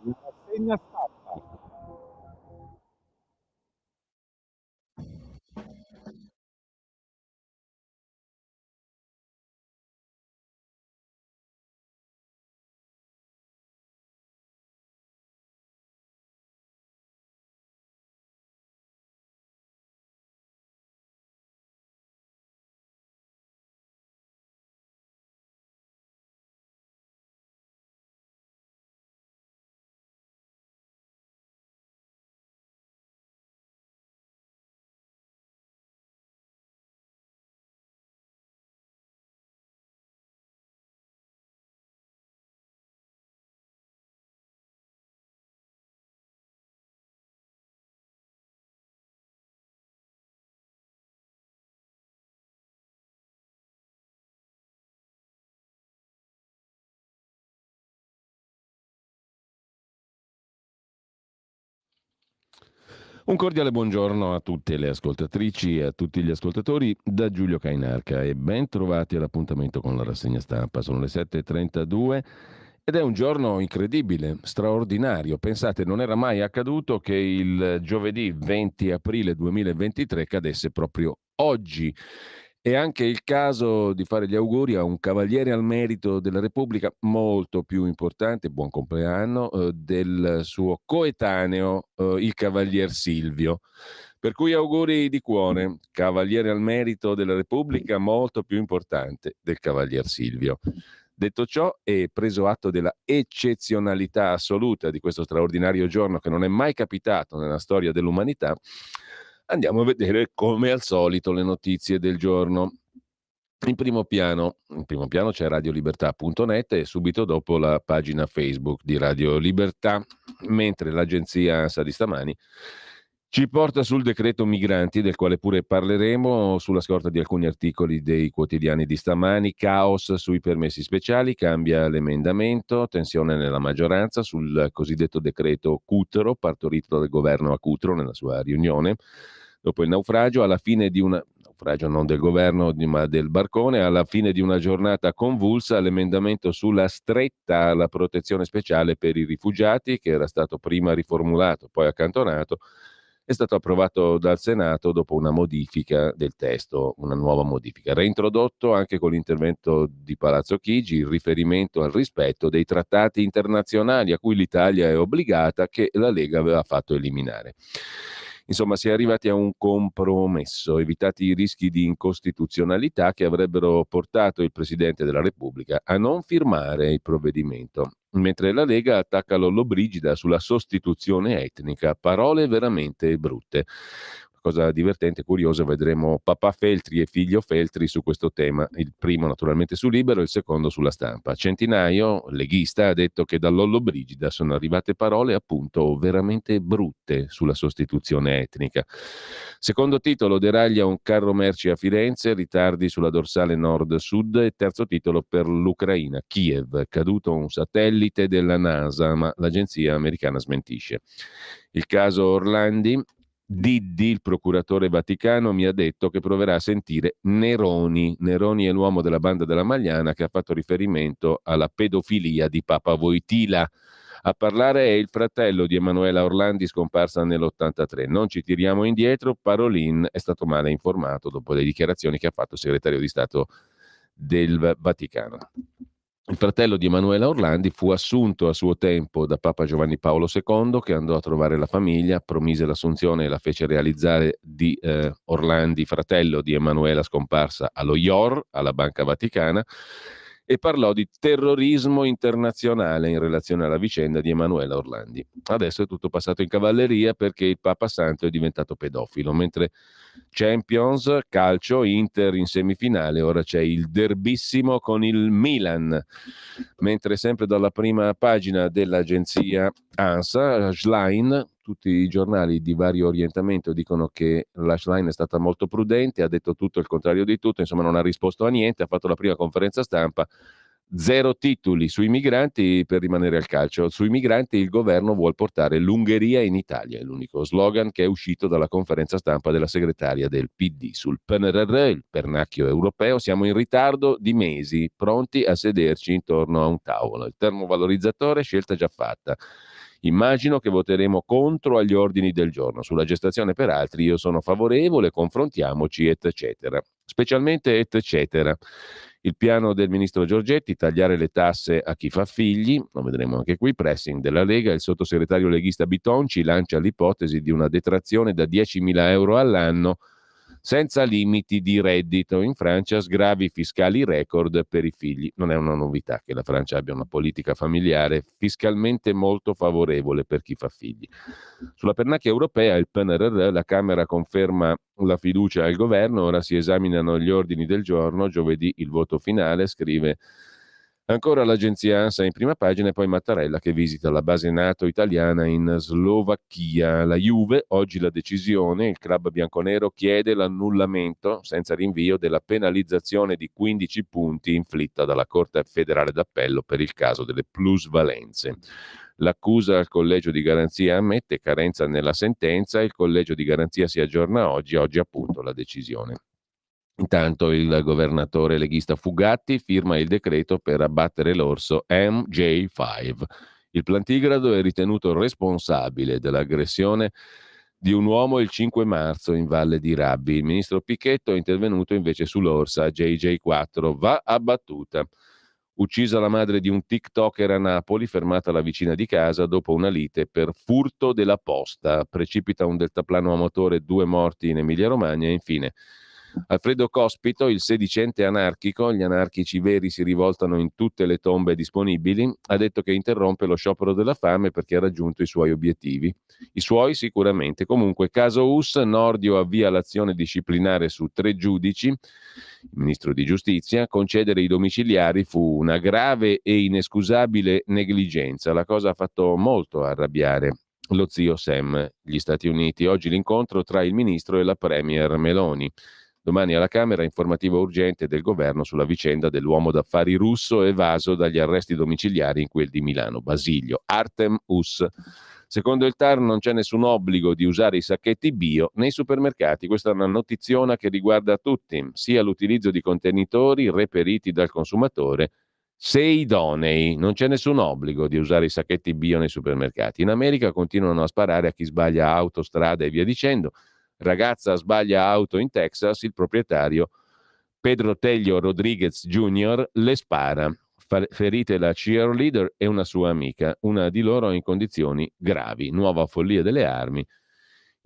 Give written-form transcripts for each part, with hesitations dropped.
La rassegna stampa. Un cordiale buongiorno a tutte le ascoltatrici e a tutti gli ascoltatori da Giulio Cainarca e ben trovati all'appuntamento con la rassegna stampa. Sono le 7:32 ed è un giorno incredibile, straordinario. Pensate, non era mai accaduto che il giovedì 20 aprile 2023 cadesse proprio oggi. È anche il caso di fare gli auguri a un cavaliere al merito della Repubblica molto più importante, buon compleanno, del suo coetaneo, il cavalier Silvio. Per cui auguri di cuore, cavaliere al merito della Repubblica molto più importante del cavalier Silvio. Detto ciò e preso atto della eccezionalità assoluta di questo straordinario giorno che non è mai capitato nella storia dell'umanità, andiamo a vedere come al solito le notizie del giorno. In primo piano c'è radiolibertà.net e subito dopo la pagina Facebook di Radio Libertà, mentre l'agenzia ANSA di stamani ci porta sul decreto migranti, del quale pure parleremo, sulla scorta di alcuni articoli dei quotidiani di stamani, caos sui permessi speciali, cambia l'emendamento, tensione nella maggioranza sul cosiddetto decreto Cutro, partorito dal governo a Cutro nella sua riunione, dopo il naufragio, alla fine di una naufragio non del governo ma del barcone, alla fine di una giornata convulsa l'emendamento sulla stretta alla protezione speciale per i rifugiati, che era stato prima riformulato, poi accantonato, è stato approvato dal Senato dopo una modifica del testo, una nuova modifica. Reintrodotto anche con l'intervento di Palazzo Chigi il riferimento al rispetto dei trattati internazionali a cui l'Italia è obbligata, che la Lega aveva fatto eliminare. Insomma, si è arrivati a un compromesso, evitati i rischi di incostituzionalità che avrebbero portato il Presidente della Repubblica a non firmare il provvedimento, mentre la Lega attacca Lollobrigida sulla sostituzione etnica, parole veramente brutte. Cosa divertente e curiosa, vedremo papà Feltri e figlio Feltri su questo tema, il primo naturalmente su Libero, il secondo sulla Stampa. Centinaio, leghista, ha detto che da Lollobrigida sono arrivate parole appunto veramente brutte sulla sostituzione etnica. Secondo titolo, deraglia un carro merci a Firenze, ritardi sulla dorsale nord-sud, e terzo titolo per l'Ucraina, Kiev, caduto un satellite della NASA, ma l'agenzia americana smentisce. Il caso Orlandi, Diddi, il procuratore vaticano, mi ha detto che proverà a sentire Neroni. Neroni è l'uomo della banda della Magliana che ha fatto riferimento alla pedofilia di Papa Wojtyla. A parlare è il fratello di Emanuela Orlandi, scomparsa nell'83. Non ci tiriamo indietro, Parolin è stato male informato dopo le dichiarazioni che ha fatto il segretario di Stato del Vaticano. Il fratello di Emanuela Orlandi fu assunto a suo tempo da Papa Giovanni Paolo II, che andò a trovare la famiglia, promise l'assunzione e la fece realizzare di Orlandi, fratello di Emanuela scomparsa, allo IOR, alla Banca Vaticana, e parlò di terrorismo internazionale in relazione alla vicenda di Emanuela Orlandi. Adesso è tutto passato in cavalleria perché il Papa Santo è diventato pedofilo, mentre Champions, calcio, Inter in semifinale, ora c'è il derbissimo con il Milan, mentre sempre dalla prima pagina dell'agenzia ANSA, Schlein, tutti i giornali di vario orientamento dicono che la Schlein è stata molto prudente, ha detto tutto il contrario di tutto, insomma non ha risposto a niente, ha fatto la prima conferenza stampa Zero titoli sui migranti per rimanere al calcio. Sui migranti il governo vuol portare l'Ungheria in Italia, è l'unico slogan che è uscito dalla conferenza stampa della segretaria del PD. Sul PNRR, il pernacchio europeo, siamo in ritardo di mesi, pronti a sederci intorno a un tavolo. Il termovalorizzatore, scelta già fatta. Immagino che voteremo contro agli ordini del giorno. Sulla gestazione per altri io sono favorevole, confrontiamoci, eccetera. Specialmente eccetera. Il piano del ministro Giorgetti, tagliare le tasse a chi fa figli, lo vedremo anche qui, pressing della Lega, il sottosegretario leghista Bitonci lancia l'ipotesi di una detrazione da 10.000 euro all'anno senza limiti di reddito. In Francia sgravi fiscali record per i figli. Non è una novità che la Francia abbia una politica familiare fiscalmente molto favorevole per chi fa figli. Sulla pernacchia europea, il PNRR, la Camera conferma la fiducia al governo, ora si esaminano gli ordini del giorno, giovedì il voto finale, scrive ancora l'agenzia ANSA in prima pagina e poi Mattarella che visita la base NATO italiana in Slovacchia. La Juve, oggi la decisione, il club bianconero chiede l'annullamento senza rinvio della penalizzazione di 15 punti inflitta dalla Corte federale d'appello per il caso delle plusvalenze. L'accusa al collegio di garanzia ammette carenza nella sentenza, il collegio di garanzia si aggiorna oggi appunto la decisione. Intanto il governatore leghista Fugatti firma il decreto per abbattere l'orso MJ5. Il plantigrado è ritenuto responsabile dell'aggressione di un uomo il 5 marzo in Valle di Rabbi. Il ministro Picchetto è intervenuto invece sull'orsa JJ4. Va abbattuta. Uccisa la madre di un TikToker a Napoli, fermata la vicina di casa dopo una lite per furto della posta. Precipita un deltaplano a motore, 2 morti in Emilia-Romagna e infine Alfredo Cospito, il sedicente anarchico, gli anarchici veri si rivoltano in tutte le tombe disponibili, ha detto che interrompe lo sciopero della fame perché ha raggiunto i suoi obiettivi. I suoi sicuramente. Comunque, caso US, Nordio avvia l'azione disciplinare su 3 giudici, il ministro di giustizia, concedere i domiciliari fu una grave e inescusabile negligenza. La cosa ha fatto molto arrabbiare lo zio Sam, gli Stati Uniti. Oggi l'incontro tra il ministro e la premier Meloni. Domani alla Camera informativa urgente del governo sulla vicenda dell'uomo d'affari russo evaso dagli arresti domiciliari in quel di Milano, Basilio, Artem Us. Secondo il TAR non c'è nessun obbligo di usare i sacchetti bio nei supermercati. Questa è una notiziona che riguarda tutti, sia l'utilizzo di contenitori reperiti dal consumatore, se idonei. Non c'è nessun obbligo di usare i sacchetti bio nei supermercati. In America continuano a sparare a chi sbaglia auto, strada e via dicendo. Ragazza sbaglia auto in Texas, il proprietario Pedro Tello Rodriguez Jr. le spara. Ferite la cheerleader e una sua amica, una di loro in condizioni gravi. Nuova follia delle armi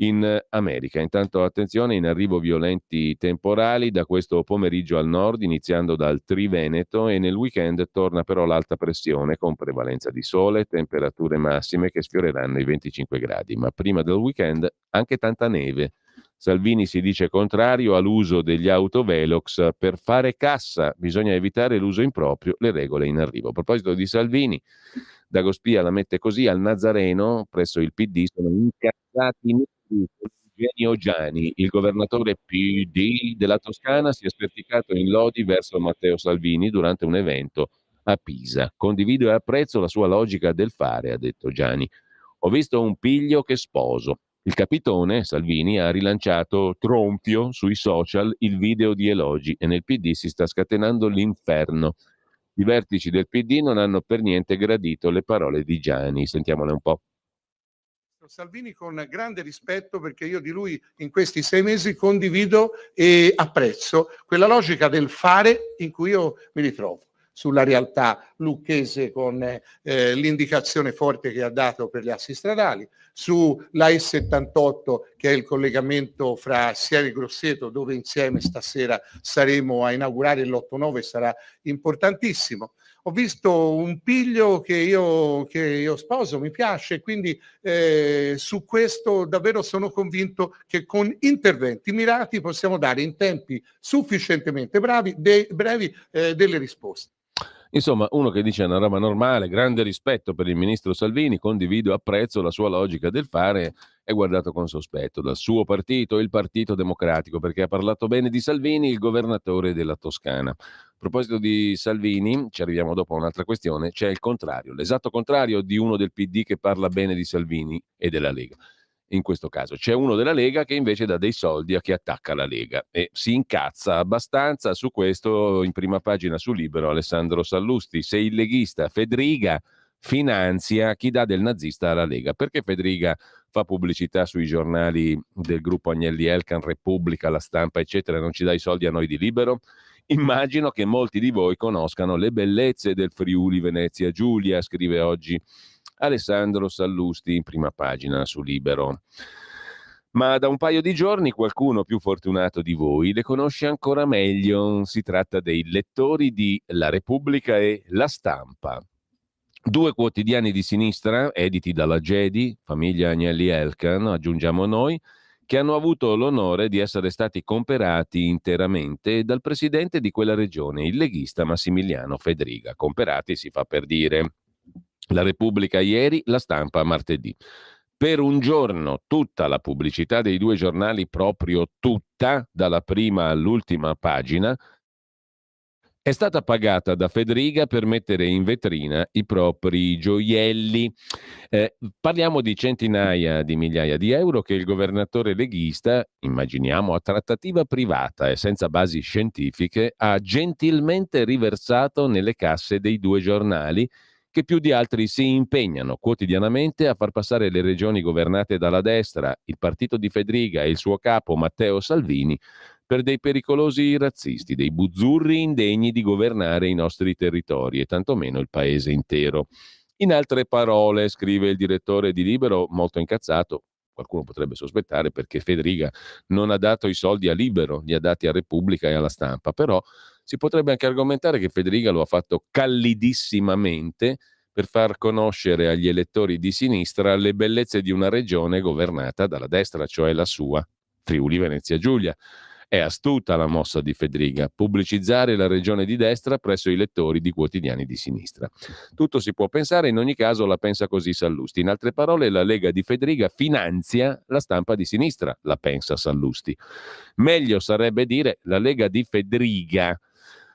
in America. Intanto attenzione, in arrivo violenti temporali da questo pomeriggio al nord, iniziando dal Triveneto, e nel weekend torna però l'alta pressione con prevalenza di sole, temperature massime che sfioreranno i 25 gradi. Ma prima del weekend anche tanta neve. Salvini si dice contrario all'uso degli autovelox per fare cassa, bisogna evitare l'uso improprio, le regole in arrivo. A proposito di Salvini, Dagospia la mette così: al Nazareno, presso il PD, sono incazzati Eugenio Giani, il governatore PD della Toscana, si è sperticato in lodi verso Matteo Salvini durante un evento a Pisa. Condivido e apprezzo la sua logica del fare, ha detto Giani. Ho visto un piglio che sposo. Il capitone, Salvini, ha rilanciato tronfio sui social il video di elogi e nel PD si sta scatenando l'inferno. I vertici del PD non hanno per niente gradito le parole di Giani. Sentiamole un po'. Salvini con grande rispetto, perché io di lui in questi 6 mesi condivido e apprezzo quella logica del fare in cui io mi ritrovo. Sulla realtà lucchese con l'indicazione forte che ha dato per gli assi stradali, sulla E78 che è il collegamento fra Siena e Grosseto, dove insieme stasera saremo a inaugurare l'8-9, sarà importantissimo. Ho visto un piglio che io sposo, mi piace, quindi su questo davvero sono convinto che con interventi mirati possiamo dare in tempi sufficientemente brevi delle risposte. Insomma, uno che dice una roba normale, grande rispetto per il ministro Salvini, condivido e apprezzo la sua logica del fare, è guardato con sospetto dal suo partito, il Partito Democratico, perché ha parlato bene di Salvini, il governatore della Toscana. A proposito di Salvini, ci arriviamo dopo a un'altra questione, c'è il contrario, l'esatto contrario di uno del PD che parla bene di Salvini e della Lega. In questo caso c'è uno della Lega che invece dà dei soldi a chi attacca la Lega e si incazza abbastanza su questo. In prima pagina su Libero Alessandro Sallusti: se il leghista Fedriga finanzia chi dà del nazista alla Lega, perché Fedriga fa pubblicità sui giornali del gruppo Agnelli Elkan, Repubblica, La Stampa eccetera, non ci dà i soldi a noi di Libero? Immagino che molti di voi conoscano le bellezze del Friuli Venezia Giulia, scrive oggi Alessandro Sallusti in prima pagina su Libero. Ma da un paio di giorni qualcuno più fortunato di voi le conosce ancora meglio. Si tratta dei lettori di La Repubblica e La Stampa. Due quotidiani di sinistra, editi dalla Gedi, famiglia Agnelli Elkan, aggiungiamo noi, che hanno avuto l'onore di essere stati comperati interamente dal presidente di quella regione, il leghista Massimiliano Fedriga. Comperati si fa per dire. La Repubblica ieri, La Stampa martedì. Per un giorno tutta la pubblicità dei due giornali, proprio tutta, dalla prima all'ultima pagina, è stata pagata da Fedriga per mettere in vetrina i propri gioielli. Parliamo di centinaia di migliaia di euro che il governatore leghista, immaginiamo a trattativa privata e senza basi scientifiche, ha gentilmente riversato nelle casse dei due giornali che più di altri si impegnano quotidianamente a far passare le regioni governate dalla destra, il partito di Fedriga e il suo capo Matteo Salvini, per dei pericolosi razzisti, dei buzzurri indegni di governare i nostri territori e tantomeno il paese intero. In altre parole, scrive il direttore di Libero, molto incazzato, qualcuno potrebbe sospettare perché Fedriga non ha dato i soldi a Libero, li ha dati a Repubblica e alla Stampa, però si potrebbe anche argomentare che Fedriga lo ha fatto callidissimamente per far conoscere agli elettori di sinistra le bellezze di una regione governata dalla destra, cioè la sua, Friuli Venezia Giulia. È astuta la mossa di Fedriga, pubblicizzare la regione di destra presso i lettori di quotidiani di sinistra. Tutto si può pensare, in ogni caso la pensa così Sallusti. In altre parole, la Lega di Fedriga finanzia la stampa di sinistra, la pensa Sallusti. Meglio sarebbe dire la Lega di Fedriga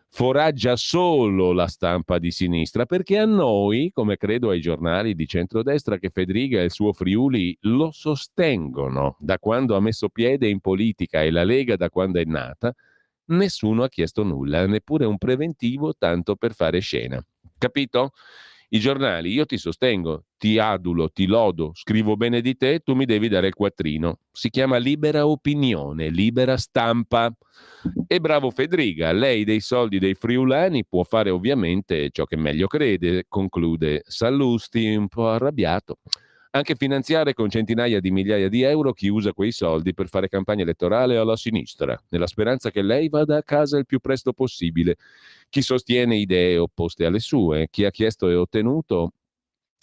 foraggia solo la stampa di sinistra, perché a noi, come credo ai giornali di centrodestra, che Fedriga e il suo Friuli lo sostengono da quando ha messo piede in politica e la Lega da quando è nata, nessuno ha chiesto nulla, neppure un preventivo tanto per fare scena. Capito? I giornali, io ti sostengo, ti adulo, ti lodo, scrivo bene di te, tu mi devi dare il quattrino. Si chiama libera opinione, libera stampa. E bravo Fedriga, lei dei soldi dei friulani può fare ovviamente ciò che meglio crede, conclude Sallusti un po' arrabbiato. Anche finanziare con centinaia di migliaia di euro chi usa quei soldi per fare campagna elettorale alla sinistra, nella speranza che lei vada a casa il più presto possibile. Chi sostiene idee opposte alle sue, chi ha chiesto e ottenuto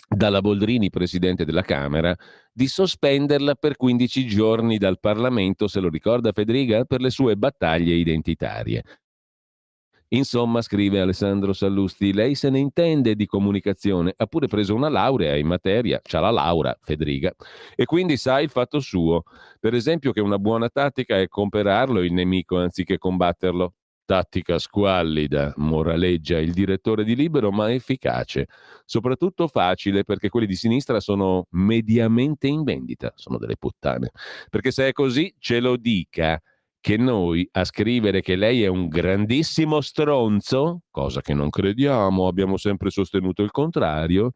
dalla Boldrini, presidente della Camera, di sospenderla per 15 giorni dal Parlamento, se lo ricorda Fedriga, per le sue battaglie identitarie. Insomma, scrive Alessandro Sallusti, lei se ne intende di comunicazione, ha pure preso una laurea in materia, c'ha la laurea, Fedriga, e quindi sa il fatto suo. Per esempio che una buona tattica è comperarlo il nemico anziché combatterlo. Tattica squallida, moraleggia il direttore di Libero, ma efficace. Soprattutto facile perché quelli di sinistra sono mediamente in vendita, sono delle puttane. Perché se è così, ce lo dica che noi a scrivere che lei è un grandissimo stronzo, cosa che non crediamo, abbiamo sempre sostenuto il contrario,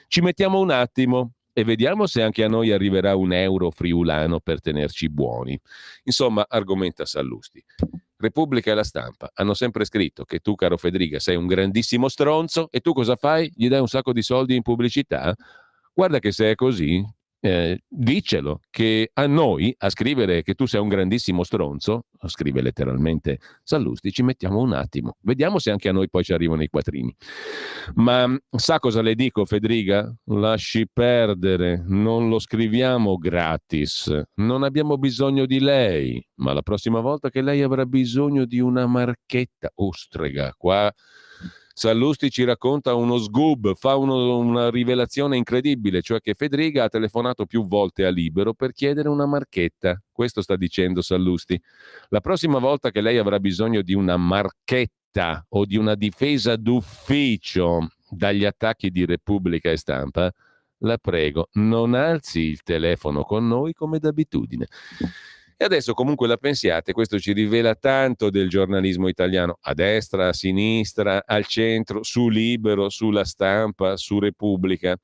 ci mettiamo un attimo e vediamo se anche a noi arriverà un euro friulano per tenerci buoni. Insomma, argomenta Sallusti. Repubblica e La Stampa hanno sempre scritto che tu, caro Fedriga, sei un grandissimo stronzo e tu cosa fai? Gli dai un sacco di soldi in pubblicità? Guarda che se è così, dicelo, che a noi a scrivere che tu sei un grandissimo stronzo, scrive letteralmente Sallusti, ci mettiamo un attimo, vediamo se anche a noi poi ci arrivano i quattrini. Ma sa cosa le dico, Fedriga? Lasci perdere, non lo scriviamo gratis, non abbiamo bisogno di lei, ma la prossima volta che lei avrà bisogno di una marchetta, ostrega, qua Sallusti ci racconta uno sgoob, fa una rivelazione incredibile, cioè che Federica ha telefonato più volte a Libero per chiedere una marchetta. Questo sta dicendo Sallusti. La prossima volta che lei avrà bisogno di una marchetta o di una difesa d'ufficio dagli attacchi di Repubblica e Stampa, la prego, non alzi il telefono con noi come d'abitudine. E adesso comunque la pensiate, questo ci rivela tanto del giornalismo italiano, a destra, a sinistra, al centro, su Libero, sulla Stampa, su Repubblica.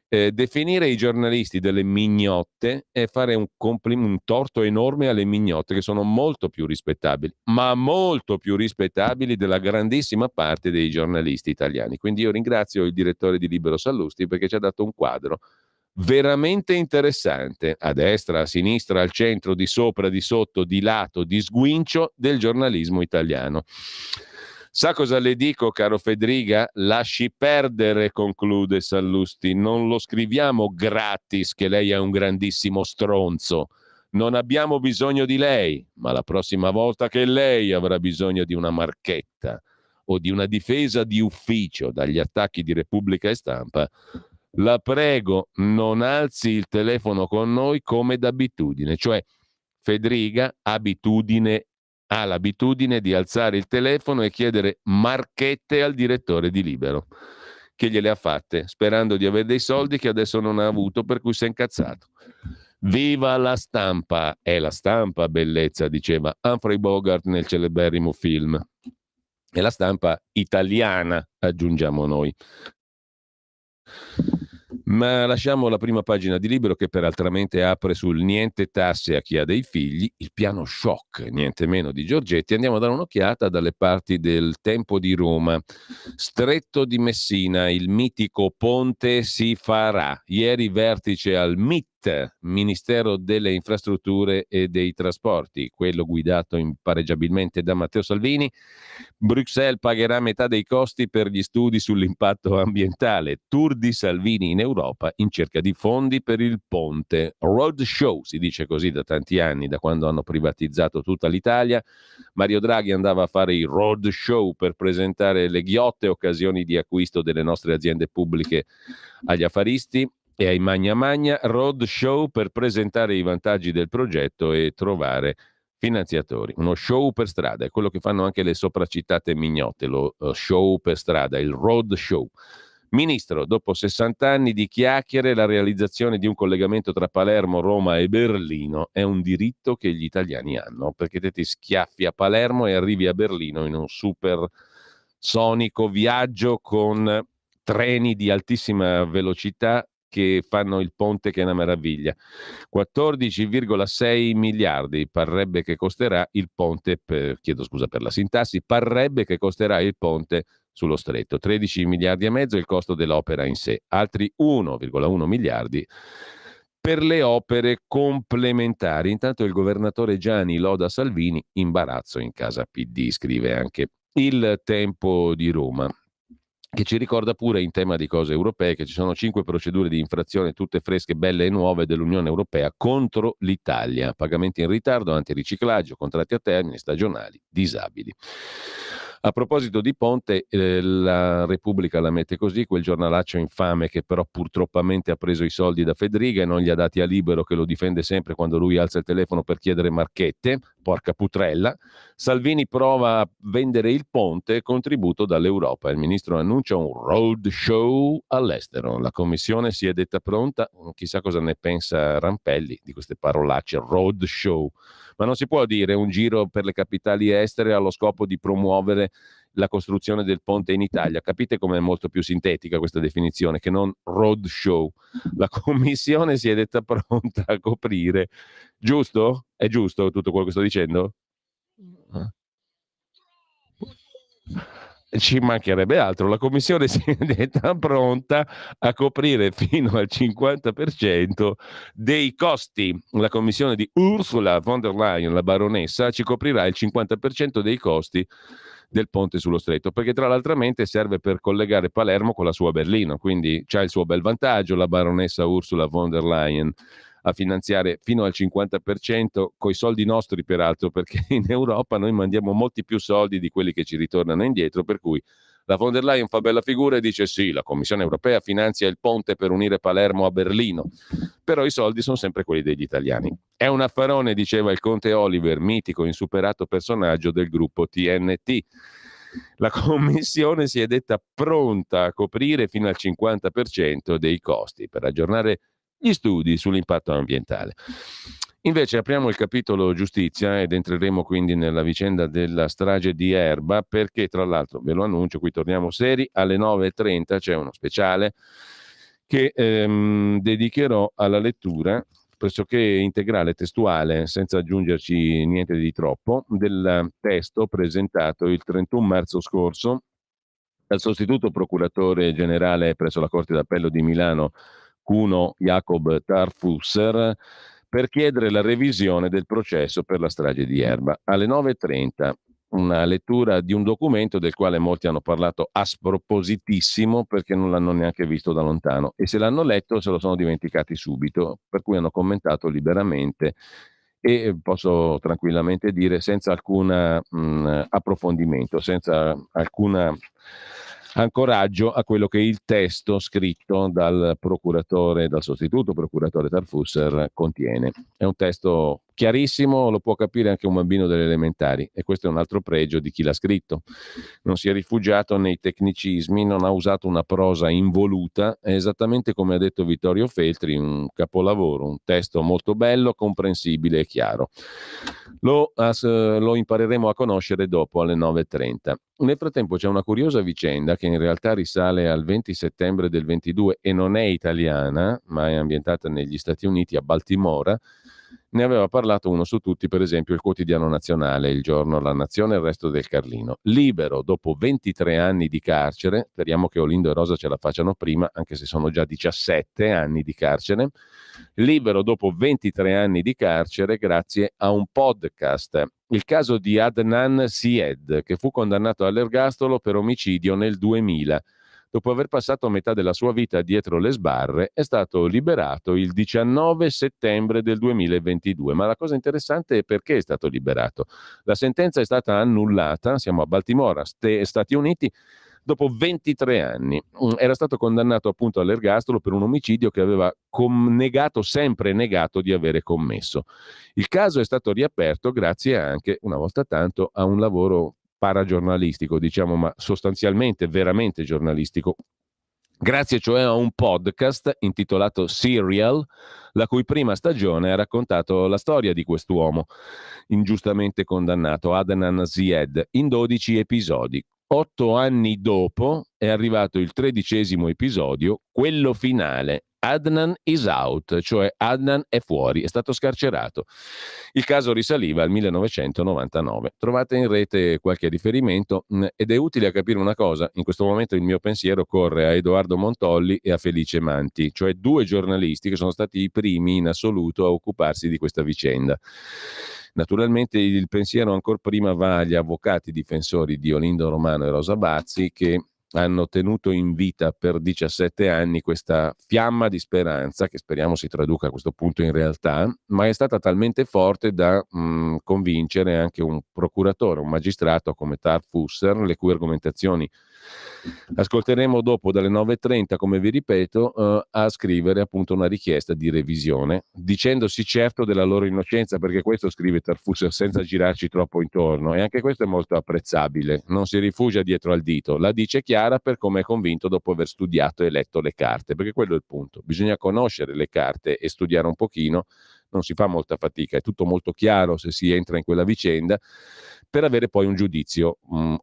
Definire i giornalisti delle mignotte è fare un torto enorme alle mignotte, che sono molto più rispettabili, ma molto più rispettabili della grandissima parte dei giornalisti italiani. Quindi io ringrazio il direttore di Libero Sallusti perché ci ha dato un quadro veramente interessante, a destra, a sinistra, al centro, di sopra, di sotto, di lato, di sguincio del giornalismo italiano. Sa cosa le dico, caro Federica? Lasci perdere, conclude Sallusti. Non lo scriviamo gratis che lei è un grandissimo stronzo. Non abbiamo bisogno di lei, ma la prossima volta che lei avrà bisogno di una marchetta o di una difesa di ufficio dagli attacchi di Repubblica e Stampa, la prego, non alzi il telefono con noi come d'abitudine. Cioè, Federica ha l'abitudine di alzare il telefono e chiedere marchette al direttore di Libero, che gliele ha fatte, sperando di avere dei soldi che adesso non ha avuto, per cui si è incazzato. Viva la stampa! È la stampa bellezza, diceva Humphrey Bogart nel celeberrimo film. È la stampa italiana, aggiungiamo noi. Ma lasciamo la prima pagina di Libero, che peraltramente apre sul niente tasse a chi ha dei figli, il piano shock, niente meno di Giorgetti. Andiamo a dare un'occhiata dalle parti del Tempo di Roma. Stretto di Messina, il mitico ponte si farà. Ieri vertice al MIT, Ministero delle Infrastrutture e dei Trasporti, quello guidato impareggiabilmente da Matteo Salvini. Bruxelles pagherà metà dei costi per gli studi sull'impatto ambientale. Tour di Salvini in Europa in cerca di fondi per il ponte. Road show, si dice così da tanti anni, da quando hanno privatizzato tutta l'Italia. Mario Draghi andava a fare i road show per presentare le ghiotte occasioni di acquisto delle nostre aziende pubbliche agli affaristi e ai magna magna. Road show per presentare i vantaggi del progetto e trovare finanziatori. Uno show per strada, è quello che fanno anche le sopracitate mignotte, lo show per strada, il road show. Ministro, dopo 60 anni di chiacchiere, la realizzazione di un collegamento tra Palermo, Roma e Berlino è un diritto che gli italiani hanno, perché te ti schiaffi a Palermo e arrivi a Berlino in un supersonico viaggio con treni di altissima velocità che fanno il ponte, che è una meraviglia. 14,6 miliardi parrebbe che costerà il ponte, chiedo scusa per la sintassi, parrebbe che costerà il ponte sullo stretto. 13 miliardi e mezzo il costo dell'opera in sé, altri 1,1 miliardi per le opere complementari. Intanto il governatore Gianni loda Salvini, imbarazzo in casa PD, scrive anche il Tempo di Roma, che ci ricorda pure in tema di cose europee che ci sono 5 procedure di infrazione tutte fresche, belle e nuove dell'Unione Europea contro l'Italia. Pagamenti in ritardo, antiriciclaggio, contratti a termine, stagionali, disabili. A proposito di ponte, la Repubblica la mette così, quel giornalaccio infame che però purtroppamente ha preso i soldi da Federica e non li ha dati a Libero, che lo difende sempre quando lui alza il telefono per chiedere marchette, porca putrella. Salvini prova a vendere il ponte, contributo dall'Europa. Il ministro annuncia un road show all'estero. La commissione si è detta pronta, chissà cosa ne pensa Rampelli di queste parolacce, road show. Ma non si può dire un giro per le capitali estere allo scopo di promuovere la costruzione del ponte in Italia. Capite com'è molto più sintetica questa definizione che non road show. La commissione si è detta pronta a coprire. Giusto? È giusto tutto quello che sto dicendo? Ci mancherebbe altro, la commissione si è detta pronta a coprire fino al 50% dei costi. La commissione di Ursula von der Leyen, la baronessa, ci coprirà il 50% dei costi del ponte sullo stretto, perché tra l'altro serve per collegare Palermo con la sua Berlino, quindi c'ha il suo bel vantaggio la baronessa Ursula von der Leyen a finanziare fino al 50% coi soldi nostri, peraltro, perché in Europa noi mandiamo molti più soldi di quelli che ci ritornano indietro, per cui La von der Leyen fa bella figura e dice sì, la Commissione europea finanzia il ponte per unire Palermo a Berlino, però i soldi sono sempre quelli degli italiani. È un affarone, diceva il conte Oliver, mitico, insuperato personaggio del gruppo TNT. La Commissione si è detta pronta a coprire fino al 50% dei costi per aggiornare gli studi sull'impatto ambientale. Invece apriamo il capitolo giustizia ed entreremo quindi nella vicenda della strage di Erba, perché tra l'altro, ve lo annuncio, qui torniamo seri, alle 9.30 c'è uno speciale che dedicherò alla lettura pressoché integrale, testuale, senza aggiungerci niente di troppo, del testo presentato il 31 marzo scorso dal sostituto procuratore generale presso la Corte d'Appello di Milano, Kuno Jakob Tarfusser, per chiedere la revisione del processo per la strage di Erba. Alle 9.30 una lettura di un documento del quale molti hanno parlato a spropositissimo perché non l'hanno neanche visto da lontano e se l'hanno letto se lo sono dimenticati subito, per cui hanno commentato liberamente e posso tranquillamente dire senza alcun approfondimento, senza alcun ancoraggio a quello che è il testo scritto dal procuratore, dal sostituto procuratore Tarfusser contiene. È un testo chiarissimo, lo può capire anche un bambino delle elementari e questo è un altro pregio di chi l'ha scritto. Non si è rifugiato nei tecnicismi, non ha usato una prosa involuta, è esattamente come ha detto Vittorio Feltri, un capolavoro, un testo molto bello, comprensibile e chiaro. Lo impareremo a conoscere dopo alle 9.30. Nel frattempo c'è una curiosa vicenda che in realtà risale al 20 settembre del 22 e non è italiana, ma è ambientata negli Stati Uniti, a Baltimora. Ne aveva parlato uno su tutti, per esempio, il Quotidiano Nazionale, il giorno La Nazione e il Resto del Carlino. Libero dopo 23 anni di carcere, speriamo che Olindo e Rosa ce la facciano prima, anche se sono già 17 anni di carcere, libero dopo 23 anni di carcere grazie a un podcast. Il caso di Adnan Syed, che fu condannato all'ergastolo per omicidio nel 2000. Dopo aver passato metà della sua vita dietro le sbarre, è stato liberato il 19 settembre del 2022. Ma la cosa interessante è perché è stato liberato. La sentenza è stata annullata, siamo a Baltimora, Stati Uniti, dopo 23 anni. Era stato condannato appunto all'ergastolo per un omicidio che aveva sempre negato di avere commesso. Il caso è stato riaperto grazie anche, una volta tanto, a un lavoro paragiornalistico, diciamo, ma sostanzialmente veramente giornalistico. Grazie cioè a un podcast intitolato Serial, la cui prima stagione ha raccontato la storia di quest'uomo ingiustamente condannato, Adnan Syed, in 12 episodi. 8 anni dopo è arrivato il 13° episodio, quello finale. Adnan is out, cioè Adnan è fuori, è stato scarcerato. Il caso risaliva al 1999. Trovate in rete qualche riferimento ed è utile a capire una cosa. In questo momento il mio pensiero corre a Edoardo Montolli e a Felice Manti, cioè 2 giornalisti che sono stati i primi in assoluto a occuparsi di questa vicenda. Naturalmente il pensiero ancora prima va agli avvocati difensori di Olindo Romano e Rosa Bazzi che hanno tenuto in vita per 17 anni questa fiamma di speranza, che speriamo si traduca a questo punto in realtà, ma è stata talmente forte da convincere anche un procuratore, un magistrato come Tarfusser, le cui argomentazioni ascolteremo dopo dalle 9.30, come vi ripeto, a scrivere appunto una richiesta di revisione, dicendosi certo della loro innocenza, perché questo scrive Tarfusser senza girarci troppo intorno, e anche questo è molto apprezzabile, non si rifugia dietro al dito, la dice chiara per come è convinto dopo aver studiato e letto le carte, perché quello è il punto, bisogna conoscere le carte e studiare un pochino, non si fa molta fatica, è tutto molto chiaro se si entra in quella vicenda, per avere poi un giudizio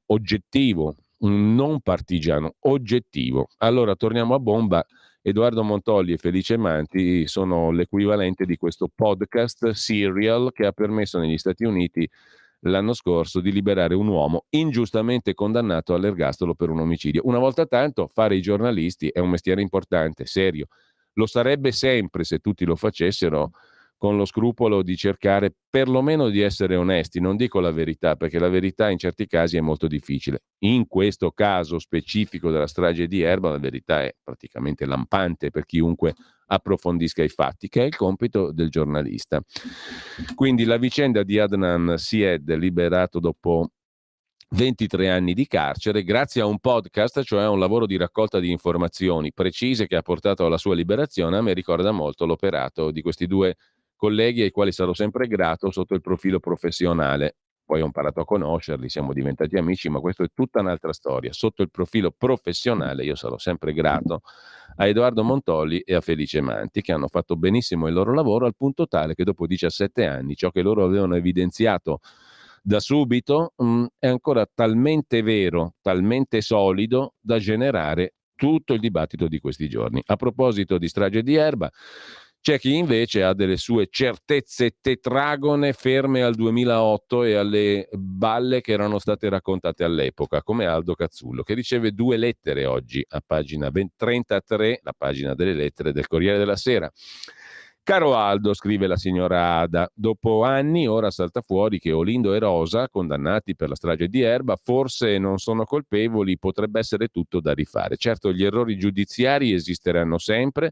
oggettivo, non partigiano, oggettivo. Allora torniamo a bomba. Edoardo Montolli e Felice Manti sono l'equivalente di questo podcast Serial che ha permesso negli Stati Uniti l'anno scorso di liberare un uomo ingiustamente condannato all'ergastolo per un omicidio. Una volta tanto fare i giornalisti è un mestiere importante, serio. Lo sarebbe sempre se tutti lo facessero con lo scrupolo di cercare perlomeno di essere onesti, non dico la verità, perché la verità in certi casi è molto difficile. In questo caso specifico della strage di Erba, la verità è praticamente lampante per chiunque approfondisca i fatti, che è il compito del giornalista. Quindi la vicenda di Adnan Syed, liberato dopo 23 anni di carcere grazie a un podcast, cioè a un lavoro di raccolta di informazioni precise che ha portato alla sua liberazione. A me ricorda molto l'operato di questi due colleghi ai quali sarò sempre grato sotto il profilo professionale. Poi ho imparato a conoscerli, siamo diventati amici, ma questa è tutta un'altra storia. Sotto il profilo professionale io sarò sempre grato a Edoardo Montolli e a Felice Manti, che hanno fatto benissimo il loro lavoro, al punto tale che dopo 17 anni ciò che loro avevano evidenziato da subito è ancora talmente vero, talmente solido da generare tutto il dibattito di questi giorni. A proposito di strage di Erba, c'è chi invece ha delle sue certezze tetragone ferme al 2008 e alle balle che erano state raccontate all'epoca, come Aldo Cazzullo, che riceve 2 lettere oggi a pagina 33, la pagina delle lettere del Corriere della Sera. Caro Aldo, scrive la signora Ada, dopo anni ora salta fuori che Olindo e Rosa, condannati per la strage di Erba, forse non sono colpevoli, potrebbe essere tutto da rifare. Certo, gli errori giudiziari esisteranno sempre,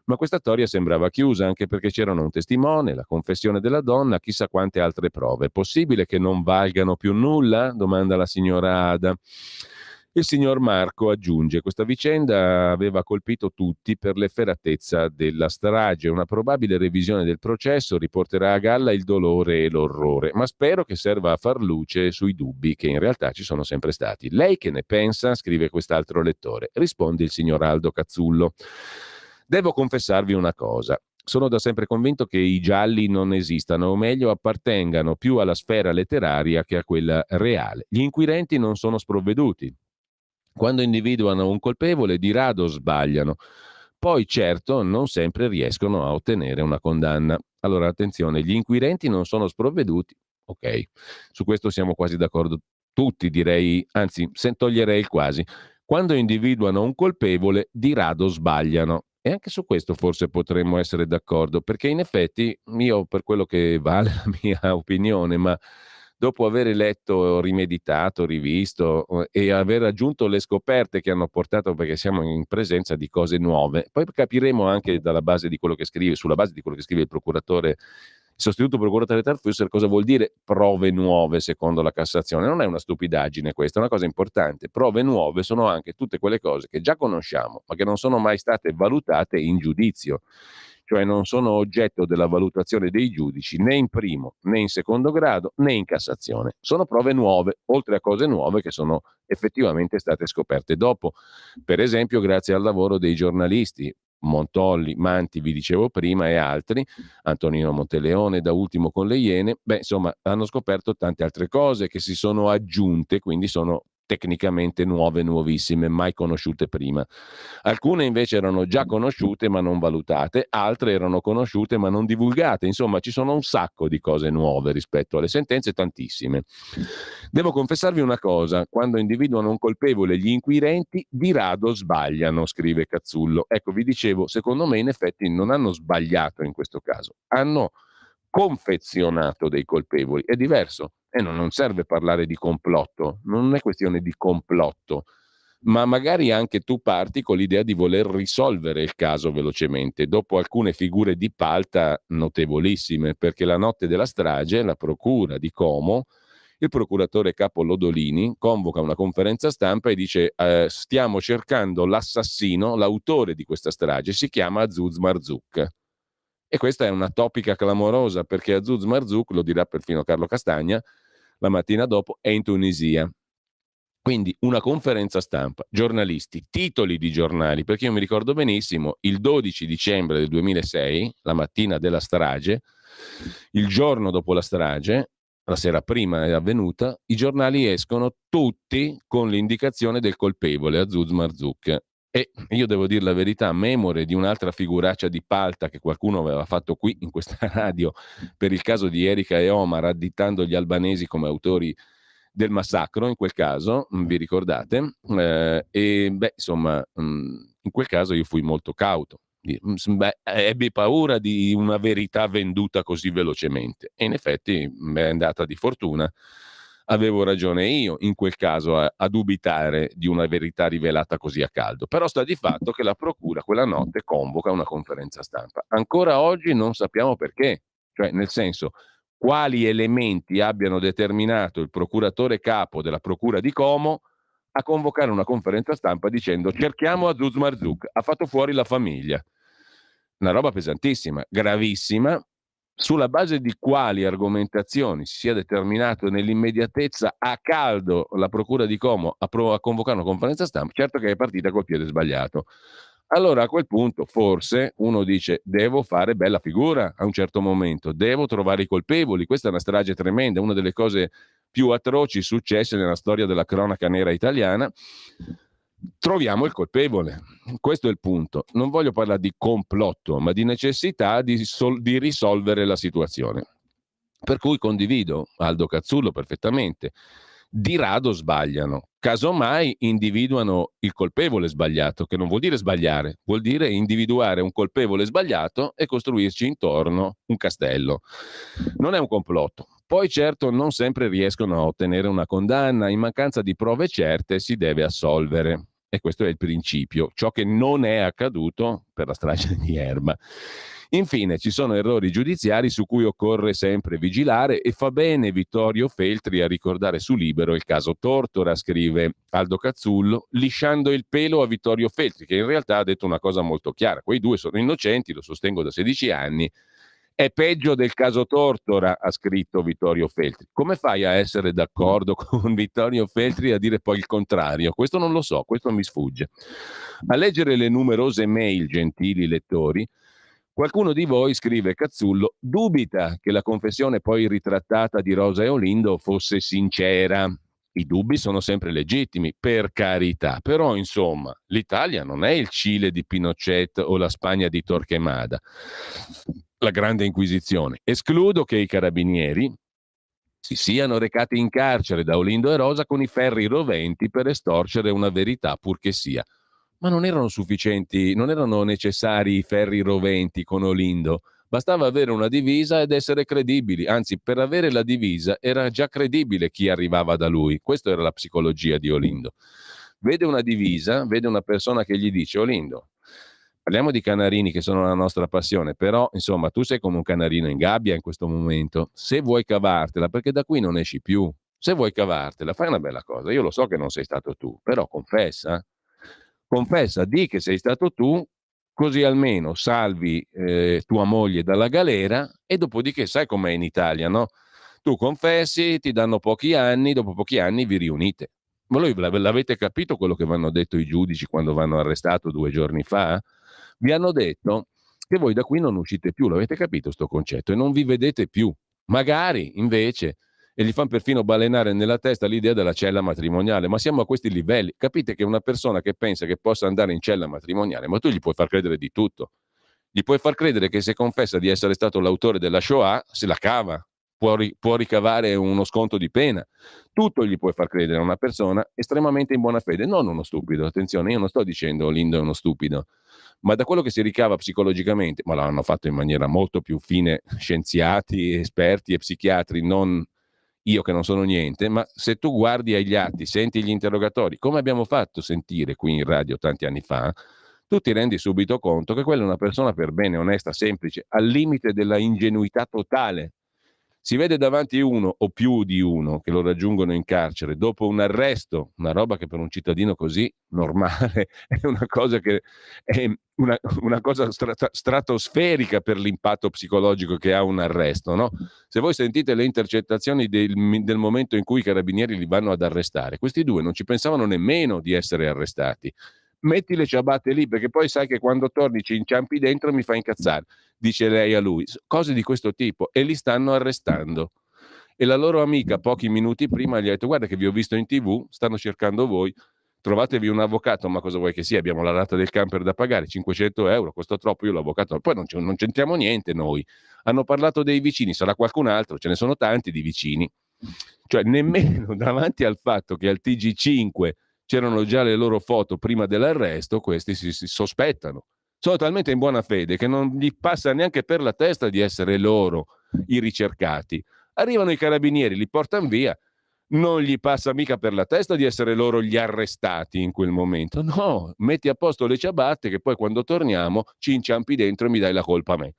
ma questa storia sembrava chiusa, anche perché c'erano un testimone, la confessione della donna, chissà quante altre prove. È possibile che non valgano più nulla? Domanda la signora Ada. Il signor Marco aggiunge: questa vicenda aveva colpito tutti per l'efferatezza della strage. Una probabile revisione del processo riporterà a galla il dolore e l'orrore, ma spero che serva a far luce sui dubbi che in realtà ci sono sempre stati. Lei che ne pensa? Scrive quest'altro lettore. Risponde il signor Aldo Cazzullo. Devo confessarvi una cosa. Sono da sempre convinto che i gialli non esistano, o meglio appartengano più alla sfera letteraria che a quella reale. Gli inquirenti non sono sprovveduti. Quando individuano un colpevole di rado sbagliano, poi certo non sempre riescono a ottenere una condanna. Allora attenzione, gli inquirenti non sono sprovveduti, ok, su questo siamo quasi d'accordo tutti, direi, anzi toglierei il quasi. Quando individuano un colpevole di rado sbagliano. E anche su questo forse potremmo essere d'accordo, perché in effetti io, per quello che vale la mia opinione, ma dopo aver letto, rimeditato, rivisto e aver aggiunto le scoperte che hanno portato, perché siamo in presenza di cose nuove, poi capiremo anche dalla base di quello che scrive, sulla base di quello che scrive il procuratore, il sostituto procuratore Tarfusser, cosa vuol dire prove nuove secondo la Cassazione. Non è una stupidaggine questa, è una cosa importante. Prove nuove sono anche tutte quelle cose che già conosciamo, ma che non sono mai state valutate in giudizio, cioè non sono oggetto della valutazione dei giudici né in primo né in secondo grado né in Cassazione. Sono prove nuove, oltre a cose nuove che sono effettivamente state scoperte dopo, per esempio grazie al lavoro dei giornalisti, Montolli, Manti, vi dicevo prima, e altri, Antonino Monteleone da ultimo con le Iene, insomma hanno scoperto tante altre cose che si sono aggiunte, quindi sono tecnicamente nuove, nuovissime, mai conosciute prima. Alcune invece erano già conosciute ma non valutate, altre erano conosciute ma non divulgate. Insomma, ci sono un sacco di cose nuove rispetto alle sentenze, tantissime. Devo confessarvi una cosa: quando individuano un colpevole, gli inquirenti di rado sbagliano, scrive Cazzullo. Ecco, vi dicevo, secondo me in effetti non hanno sbagliato in questo caso, hanno confezionato dei colpevoli. È diverso. E non serve parlare di complotto, non è questione di complotto, ma magari anche tu parti con l'idea di voler risolvere il caso velocemente, dopo alcune figure di palta notevolissime, perché la notte della strage la procura di Como, il procuratore capo Lodolini, convoca una conferenza stampa e dice stiamo cercando l'assassino, l'autore di questa strage, si chiama Azuz Marzouk. E questa è una topica clamorosa, perché Azuz Marzouk, lo dirà perfino Carlo Castagna, la mattina dopo è in Tunisia. Quindi una conferenza stampa, giornalisti, titoli di giornali, perché io mi ricordo benissimo, il 12 dicembre del 2006, la mattina della strage, il giorno dopo la strage, la sera prima è avvenuta, i giornali escono tutti con l'indicazione del colpevole, Azuz Marzouk. E io devo dire la verità, memore di un'altra figuraccia di palta che qualcuno aveva fatto qui in questa radio per il caso di Erika e Omar, additando gli albanesi come autori del massacro, in quel caso, vi ricordate? Insomma, in quel caso io fui molto cauto. Ebbi paura di una verità venduta così velocemente. E in effetti mi è andata di fortuna. Avevo ragione io in quel caso a dubitare di una verità rivelata così a caldo. Però sta di fatto che la procura quella notte convoca una conferenza stampa. Ancora oggi non sappiamo perché. Cioè, nel senso, quali elementi abbiano determinato il procuratore capo della procura di Como a convocare una conferenza stampa dicendo cerchiamo Aziz Marzouk, ha fatto fuori la famiglia. Una roba pesantissima, gravissima, sulla base di quali argomentazioni si sia determinato nell'immediatezza a caldo la procura di Como a convocare una conferenza stampa, certo che è partita col piede sbagliato. Allora a quel punto forse uno dice devo fare bella figura a un certo momento, devo trovare i colpevoli, questa è una strage tremenda, una delle cose più atroci successe nella storia della cronaca nera italiana. Troviamo il colpevole, questo è il punto. Non voglio parlare di complotto, ma di necessità di risolvere la situazione. Per cui condivido Aldo Cazzullo perfettamente. Di rado sbagliano, casomai individuano il colpevole sbagliato, che non vuol dire sbagliare, vuol dire individuare un colpevole sbagliato e costruirci intorno un castello. Non è un complotto. Poi certo non sempre riescono a ottenere una condanna, in mancanza di prove certe si deve assolvere. E questo è il principio, ciò che non è accaduto per la strage di Erba. Infine ci sono errori giudiziari su cui occorre sempre vigilare e fa bene Vittorio Feltri a ricordare su Libero il caso Tortora, scrive Aldo Cazzullo, lisciando il pelo a Vittorio Feltri, che in realtà ha detto una cosa molto chiara, quei due sono innocenti, lo sostengo da 16 anni, è peggio del caso Tortora, ha scritto Vittorio Feltri. Come fai a essere d'accordo con Vittorio Feltri e a dire poi il contrario? Questo non lo so, questo mi sfugge. A leggere le numerose mail, gentili lettori, qualcuno di voi, scrive Cazzullo, dubita che la confessione poi ritrattata di Rosa e Olindo fosse sincera. I dubbi sono sempre legittimi, per carità, però insomma l'Italia non è il Cile di Pinochet o la Spagna di Torquemada, la Grande Inquisizione. Escludo che i carabinieri si siano recati in carcere da Olindo e Rosa con i ferri roventi per estorcere una verità purché sia. Ma non erano sufficienti, non erano necessari i ferri roventi con Olindo. Bastava avere una divisa ed essere credibili, anzi per avere la divisa era già credibile chi arrivava da lui. Questa era la psicologia di Olindo. Vede una divisa, vede una persona che gli dice Olindo, parliamo di canarini che sono la nostra passione, però insomma tu sei come un canarino in gabbia in questo momento, se vuoi cavartela, perché da qui non esci più, se vuoi cavartela fai una bella cosa, io lo so che non sei stato tu, però confessa, di che sei stato tu, così almeno salvi tua moglie dalla galera e dopodiché sai com'è in Italia, no? Tu confessi, ti danno pochi anni, dopo pochi anni vi riunite. Ma voi l'avete capito quello che vi hanno detto i giudici quando vi hanno arrestato 2 giorni fa? Vi hanno detto che voi da qui non uscite più, l'avete capito sto concetto, e non vi vedete più. Magari invece, e gli fanno perfino balenare nella testa l'idea della cella matrimoniale, ma siamo a questi livelli. Capite che una persona che pensa che possa andare in cella matrimoniale, ma tu gli puoi far credere di tutto. Gli puoi far credere che se confessa di essere stato l'autore della Shoah, se la cava, può ricavare uno sconto di pena. Tutto gli puoi far credere a una persona estremamente in buona fede, non uno stupido. Attenzione, io non sto dicendo Lindo è uno stupido, ma da quello che si ricava psicologicamente, ma l'hanno fatto in maniera molto più fine scienziati, esperti e psichiatri, non io che non sono niente, ma se tu guardi agli atti, senti gli interrogatori, come abbiamo fatto sentire qui in radio tanti anni fa, tu ti rendi subito conto che quella è una persona per bene, onesta, semplice, al limite della ingenuità totale. Si vede davanti uno o più di uno che lo raggiungono in carcere dopo un arresto, una roba che per un cittadino così normale è una cosa che è una cosa stratosferica per l'impatto psicologico che ha un arresto, no? Se voi sentite le intercettazioni del momento in cui i carabinieri li vanno ad arrestare, questi due non ci pensavano nemmeno di essere arrestati. Metti le ciabatte lì perché poi sai che quando torni ci inciampi dentro e mi fa incazzare, dice lei a lui, cose di questo tipo, e li stanno arrestando. E la loro amica pochi minuti prima gli ha detto guarda che vi ho visto in TV, stanno cercando voi, trovatevi un avvocato, ma cosa vuoi che sia, abbiamo la rata del camper da pagare, 500 euro, costa troppo, io l'avvocato, poi non c'entriamo niente noi. Hanno parlato dei vicini, sarà qualcun altro, ce ne sono tanti di vicini. Cioè nemmeno davanti al fatto che al TG5 c'erano già le loro foto prima dell'arresto, questi si sospettano. Sono talmente in buona fede che non gli passa neanche per la testa di essere loro i ricercati. Arrivano i carabinieri, li portano via, non gli passa mica per la testa di essere loro gli arrestati in quel momento. No, metti a posto le ciabatte che poi quando torniamo ci inciampi dentro e mi dai la colpa a me.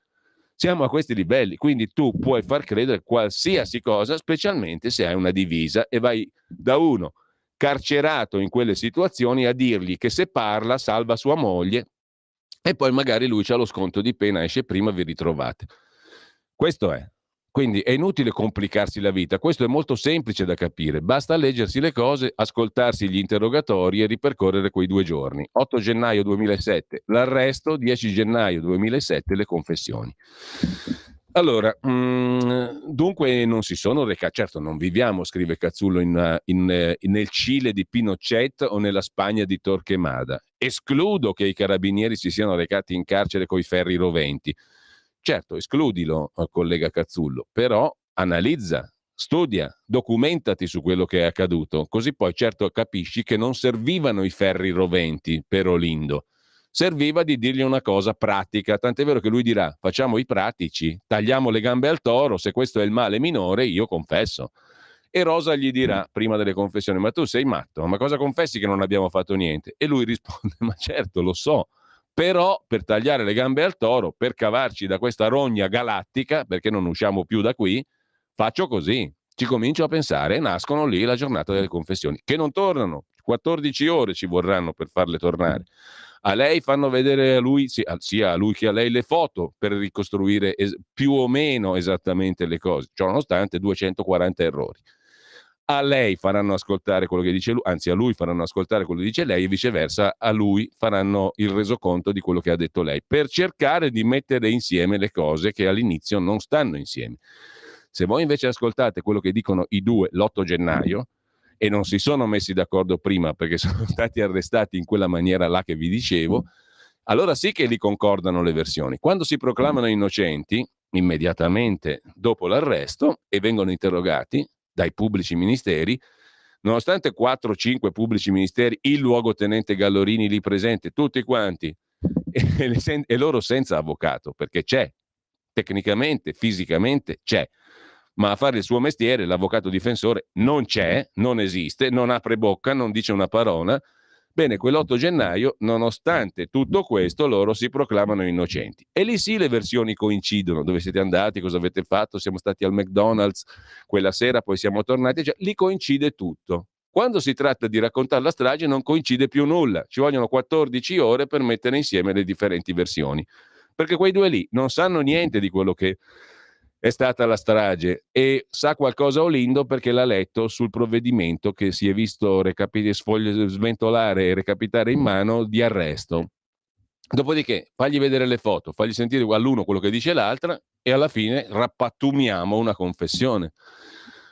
Siamo a questi livelli, quindi tu puoi far credere qualsiasi cosa, specialmente se hai una divisa e vai da uno carcerato in quelle situazioni a dirgli che se parla salva sua moglie e poi magari lui c'ha lo sconto di pena, esce prima, vi ritrovate. Questo è. Quindi è inutile complicarsi la vita, questo è molto semplice da capire, basta leggersi le cose, ascoltarsi gli interrogatori e ripercorrere quei 2 giorni. 8 gennaio 2007 l'arresto, 10 gennaio 2007 le confessioni. Allora, dunque non si sono recati, certo non viviamo, scrive Cazzullo, nel Cile di Pinochet o nella Spagna di Torquemada. Escludo che i carabinieri si siano recati in carcere coi ferri roventi. Certo, escludilo, collega Cazzullo, però analizza, studia, documentati su quello che è accaduto, così poi certo capisci che non servivano i ferri roventi per Olindo, serviva di dirgli una cosa pratica, tant'è vero che lui dirà facciamo i pratici, tagliamo le gambe al toro, se questo è il male minore io confesso. E Rosa gli dirà prima delle confessioni ma tu sei matto, ma cosa confessi che non abbiamo fatto niente? E lui risponde ma certo lo so, però per tagliare le gambe al toro, per cavarci da questa rogna galattica, perché non usciamo più da qui, faccio così. Ci comincio a pensare e nascono lì la giornata delle confessioni, che non tornano, 14 ore ci vorranno per farle tornare. A lei fanno vedere a lui, sia a lui che a lei, le foto per ricostruire più o meno esattamente le cose, cioè nonostante 240 errori. A lei faranno ascoltare quello che dice lui, anzi a lui faranno ascoltare quello che dice lei e viceversa a lui faranno il resoconto di quello che ha detto lei, per cercare di mettere insieme le cose che all'inizio non stanno insieme. Se voi invece ascoltate quello che dicono i due l'8 gennaio e non si sono messi d'accordo prima perché sono stati arrestati in quella maniera là che vi dicevo, allora sì che li concordano le versioni. Quando si proclamano innocenti, immediatamente dopo l'arresto, e vengono interrogati dai pubblici ministeri, nonostante 4-5 pubblici ministeri, il luogotenente Gallorini lì presente, tutti quanti, e loro senza avvocato, perché c'è, tecnicamente, fisicamente c'è, ma a fare il suo mestiere, l'avvocato difensore, non c'è, non esiste, non apre bocca, non dice una parola. Bene, quell'8 gennaio, nonostante tutto questo, loro si proclamano innocenti. E lì sì le versioni coincidono, dove siete andati, cosa avete fatto, siamo stati al McDonald's quella sera, poi siamo tornati, cioè, lì coincide tutto. Quando si tratta di raccontare la strage non coincide più nulla, ci vogliono 14 ore per mettere insieme le differenti versioni, perché quei due lì non sanno niente di quello che è stata la strage e sa qualcosa Olindo perché l'ha letto sul provvedimento che si è visto sventolare e recapitare in mano di arresto. Dopodiché fagli vedere le foto, fagli sentire all'uno quello che dice l'altra e alla fine rappattumiamo una confessione.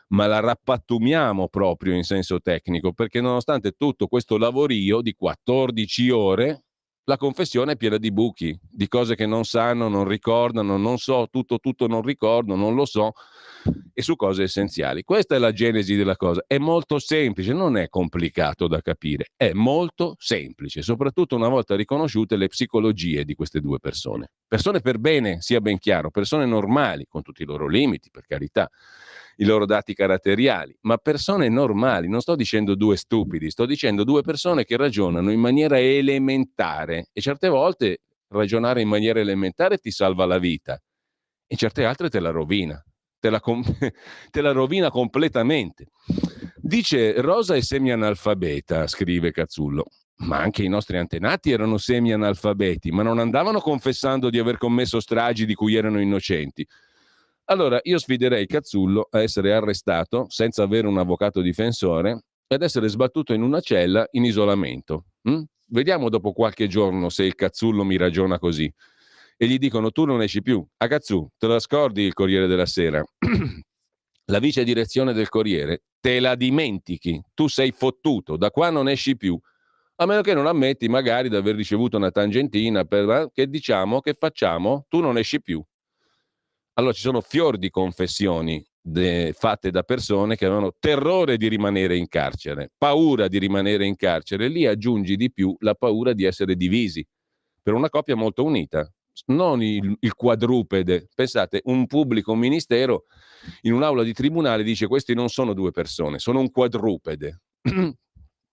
Ma la rappattumiamo proprio in senso tecnico, perché nonostante tutto questo lavorio di 14 ore, la confessione è piena di buchi, di cose che non sanno, non ricordano, non so, tutto non ricordo, non lo so, e su cose essenziali. Questa è la genesi della cosa. È molto semplice, non è complicato da capire, è molto semplice, soprattutto una volta riconosciute le psicologie di queste due persone. Persone per bene, sia ben chiaro, persone normali, con tutti i loro limiti, per carità, i loro dati caratteriali, ma persone normali, non sto dicendo due stupidi, sto dicendo due persone che ragionano in maniera elementare e certe volte ragionare in maniera elementare ti salva la vita e certe altre te la rovina, te la rovina completamente. Dice Rosa è semi-analfabeta, scrive Cazzullo. Ma anche i nostri antenati erano semi-analfabeti, ma non andavano confessando di aver commesso stragi di cui erano innocenti. Allora, io sfiderei Cazzullo a essere arrestato senza avere un avvocato difensore ed essere sbattuto in una cella in isolamento. Vediamo dopo qualche giorno se il Cazzullo mi ragiona così. E gli dicono tu non esci più. A Cazzù, te la scordi il Corriere della Sera? La vice direzione del Corriere te la dimentichi. Tu sei fottuto, da qua non esci più. A meno che non ammetti magari di aver ricevuto una tangentina che diciamo, che facciamo, tu non esci più. Allora ci sono fior di confessioni fatte da persone che avevano terrore di rimanere in carcere, paura di rimanere in carcere. Lì aggiungi di più la paura di essere divisi per una coppia molto unita, non il quadrupede. Pensate, un pubblico ministero in un'aula di tribunale dice questi non sono due persone, sono un quadrupede.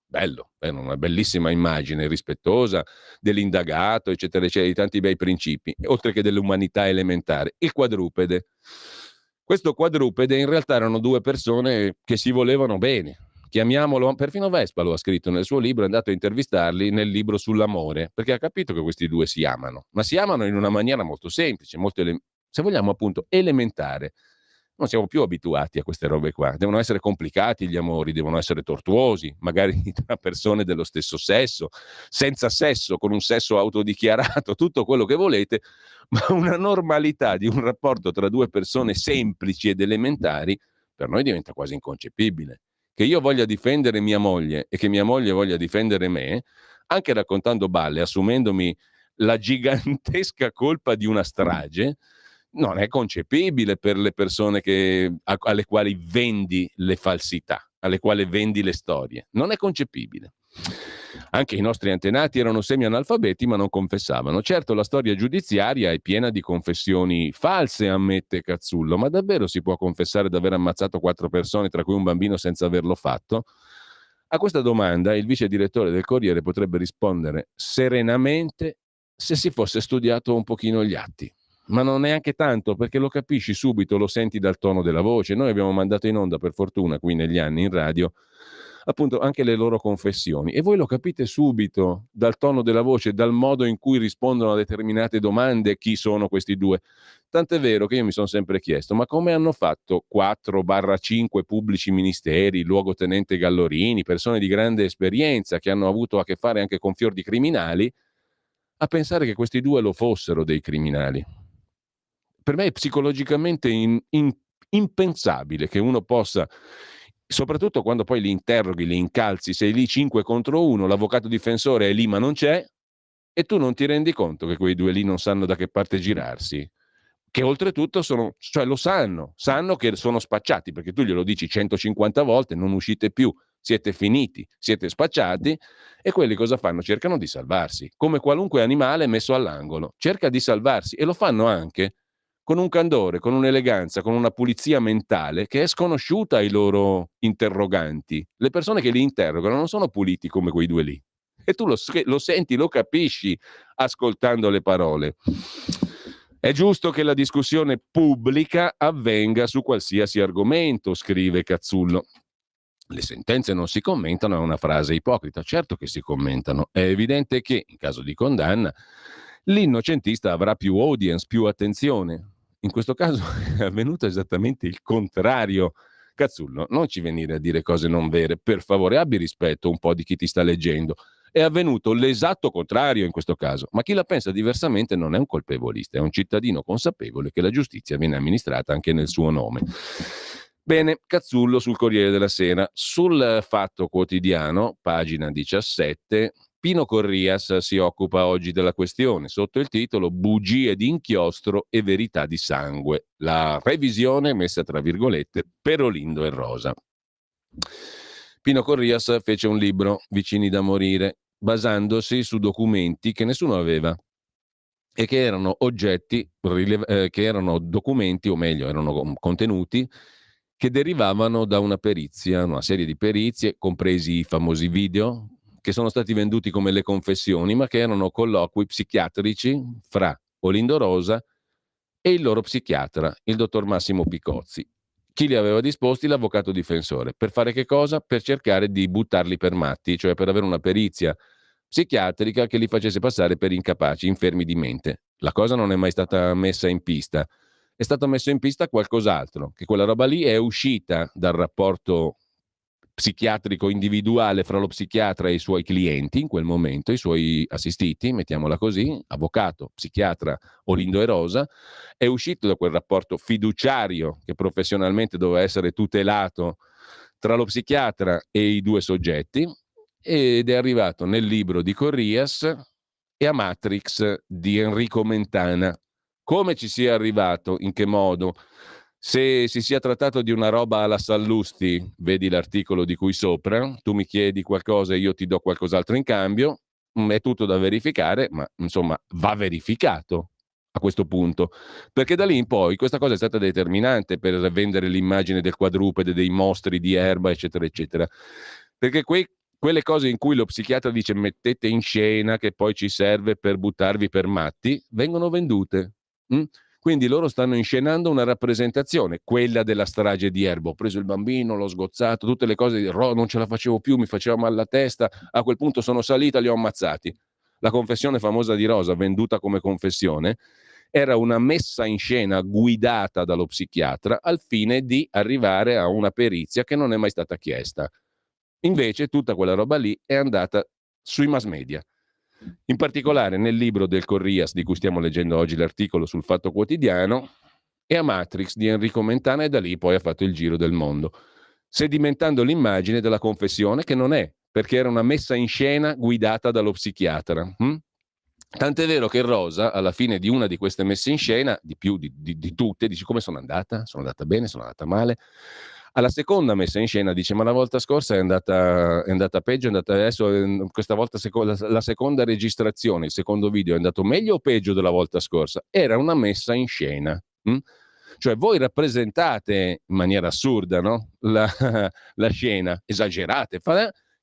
bello, è una bellissima immagine rispettosa dell'indagato, eccetera, eccetera, di tanti bei principi, oltre che dell'umanità elementare. Il quadrupede. Questo quadrupede in realtà erano due persone che si volevano bene. Chiamiamolo, perfino Vespa lo ha scritto nel suo libro, è andato a intervistarli nel libro sull'amore, perché ha capito che questi due si amano, ma si amano in una maniera molto semplice, molto se vogliamo appunto elementare. Non siamo più abituati a queste robe qua, devono essere complicati gli amori, devono essere tortuosi, magari tra persone dello stesso sesso, senza sesso, con un sesso autodichiarato, tutto quello che volete, ma una normalità di un rapporto tra due persone semplici ed elementari per noi diventa quasi inconcepibile. Che io voglia difendere mia moglie e che mia moglie voglia difendere me, anche raccontando balle, assumendomi la gigantesca colpa di una strage, non è concepibile per le persone alle quali vendi le falsità, alle quali vendi le storie. Non è concepibile. Anche i nostri antenati erano semi-analfabeti, ma non confessavano. Certo, la storia giudiziaria è piena di confessioni false, ammette Cazzullo, ma davvero si può confessare di aver ammazzato 4 persone, tra cui un bambino, senza averlo fatto? A questa domanda il vice direttore del Corriere potrebbe rispondere serenamente se si fosse studiato un pochino gli atti. Ma non neanche tanto, perché lo capisci subito, lo senti dal tono della voce. Noi abbiamo mandato in onda, per fortuna, qui negli anni in radio, appunto anche le loro confessioni, e voi lo capite subito dal tono della voce, dal modo in cui rispondono a determinate domande chi sono questi due. Tant'è vero che io mi sono sempre chiesto, ma come hanno fatto 4/5 pubblici ministeri, luogotenente Gallorini, persone di grande esperienza che hanno avuto a che fare anche con fior di criminali, a pensare che questi due lo fossero dei criminali? Per me è psicologicamente impensabile che uno possa, soprattutto quando poi li interroghi, li incalzi, sei lì 5 contro 1, l'avvocato difensore è lì ma non c'è, e tu non ti rendi conto che quei due lì non sanno da che parte girarsi, che oltretutto cioè lo sanno che sono spacciati, perché tu glielo dici 150 volte, non uscite più, siete finiti, siete spacciati, e quelli cosa fanno? Cercano di salvarsi, come qualunque animale messo all'angolo, cerca di salvarsi, e lo fanno anche con un candore, con un'eleganza, con una pulizia mentale che è sconosciuta ai loro interroganti. Le persone che li interrogano non sono puliti come quei due lì. E tu lo senti, lo capisci ascoltando le parole. È giusto che la discussione pubblica avvenga su qualsiasi argomento, scrive Cazzullo. Le sentenze non si commentano, è una frase ipocrita. Certo che si commentano. È evidente che, in caso di condanna, l'innocentista avrà più audience, più attenzione. In questo caso è avvenuto esattamente il contrario. Cazzullo, non ci venire a dire cose non vere, per favore, abbi rispetto un po' di chi ti sta leggendo. È avvenuto l'esatto contrario in questo caso, ma chi la pensa diversamente non è un colpevolista, è un cittadino consapevole che la giustizia viene amministrata anche nel suo nome. Bene, Cazzullo sul Corriere della Sera. Sul Fatto Quotidiano, pagina 17, Pino Corrias si occupa oggi della questione sotto il titolo Bugie di inchiostro e verità di sangue. La revisione, messa tra virgolette, per Olindo e Rosa. Pino Corrias fece un libro, Vicini da morire, basandosi su documenti che nessuno aveva e che erano oggetti, che erano documenti, o meglio, erano contenuti che derivavano da una perizia, una serie di perizie, compresi i famosi video, che sono stati venduti come le confessioni, ma che erano colloqui psichiatrici fra Olindo Rosa e il loro psichiatra, il dottor Massimo Picozzi. Chi li aveva disposti? L'avvocato difensore. Per fare che cosa? Per cercare di buttarli per matti, cioè per avere una perizia psichiatrica che li facesse passare per incapaci, infermi di mente. La cosa non è mai stata messa in pista. È stato messo in pista qualcos'altro, che quella roba lì è uscita dal rapporto psichiatrico individuale fra lo psichiatra e i suoi clienti in quel momento, i suoi assistiti, mettiamola così, avvocato, psichiatra Olindo e Rosa, è uscito da quel rapporto fiduciario che professionalmente doveva essere tutelato tra lo psichiatra e i due soggetti, ed è arrivato nel libro di Corrias e a Matrix di Enrico Mentana. Come ci sia arrivato, in che modo, se si sia trattato di una roba alla Sallusti, vedi l'articolo di cui sopra, tu mi chiedi qualcosa e io ti do qualcos'altro in cambio, è tutto da verificare, ma insomma va verificato a questo punto, perché da lì in poi questa cosa è stata determinante per vendere l'immagine del quadrupede, dei mostri di erba, eccetera, eccetera, perché quelle cose in cui lo psichiatra dice mettete in scena che poi ci serve per buttarvi per matti, vengono vendute. Quindi loro stanno inscenando una rappresentazione, quella della strage di Erba. Ho preso il bambino, l'ho sgozzato, tutte le cose, non ce la facevo più, mi faceva male la testa, a quel punto sono salita, li ho ammazzati. La confessione famosa di Rosa, venduta come confessione, era una messa in scena guidata dallo psichiatra al fine di arrivare a una perizia che non è mai stata chiesta. Invece tutta quella roba lì è andata sui mass media. In particolare nel libro del Corrias, di cui stiamo leggendo oggi l'articolo sul Fatto Quotidiano, e a Matrix di Enrico Mentana, e da lì poi ha fatto il giro del mondo, sedimentando l'immagine della confessione che non è, perché era una messa in scena guidata dallo psichiatra. Tant'è vero che Rosa, alla fine di una di queste messe in scena, di più di tutte, dice come sono andata? Sono andata bene, sono andata male? Alla seconda messa in scena dice ma la volta scorsa è andata peggio, è andata adesso, questa volta la seconda registrazione, il secondo video è andato meglio o peggio della volta scorsa? Era una messa in scena. Cioè voi rappresentate in maniera assurda, no? la scena, esagerate,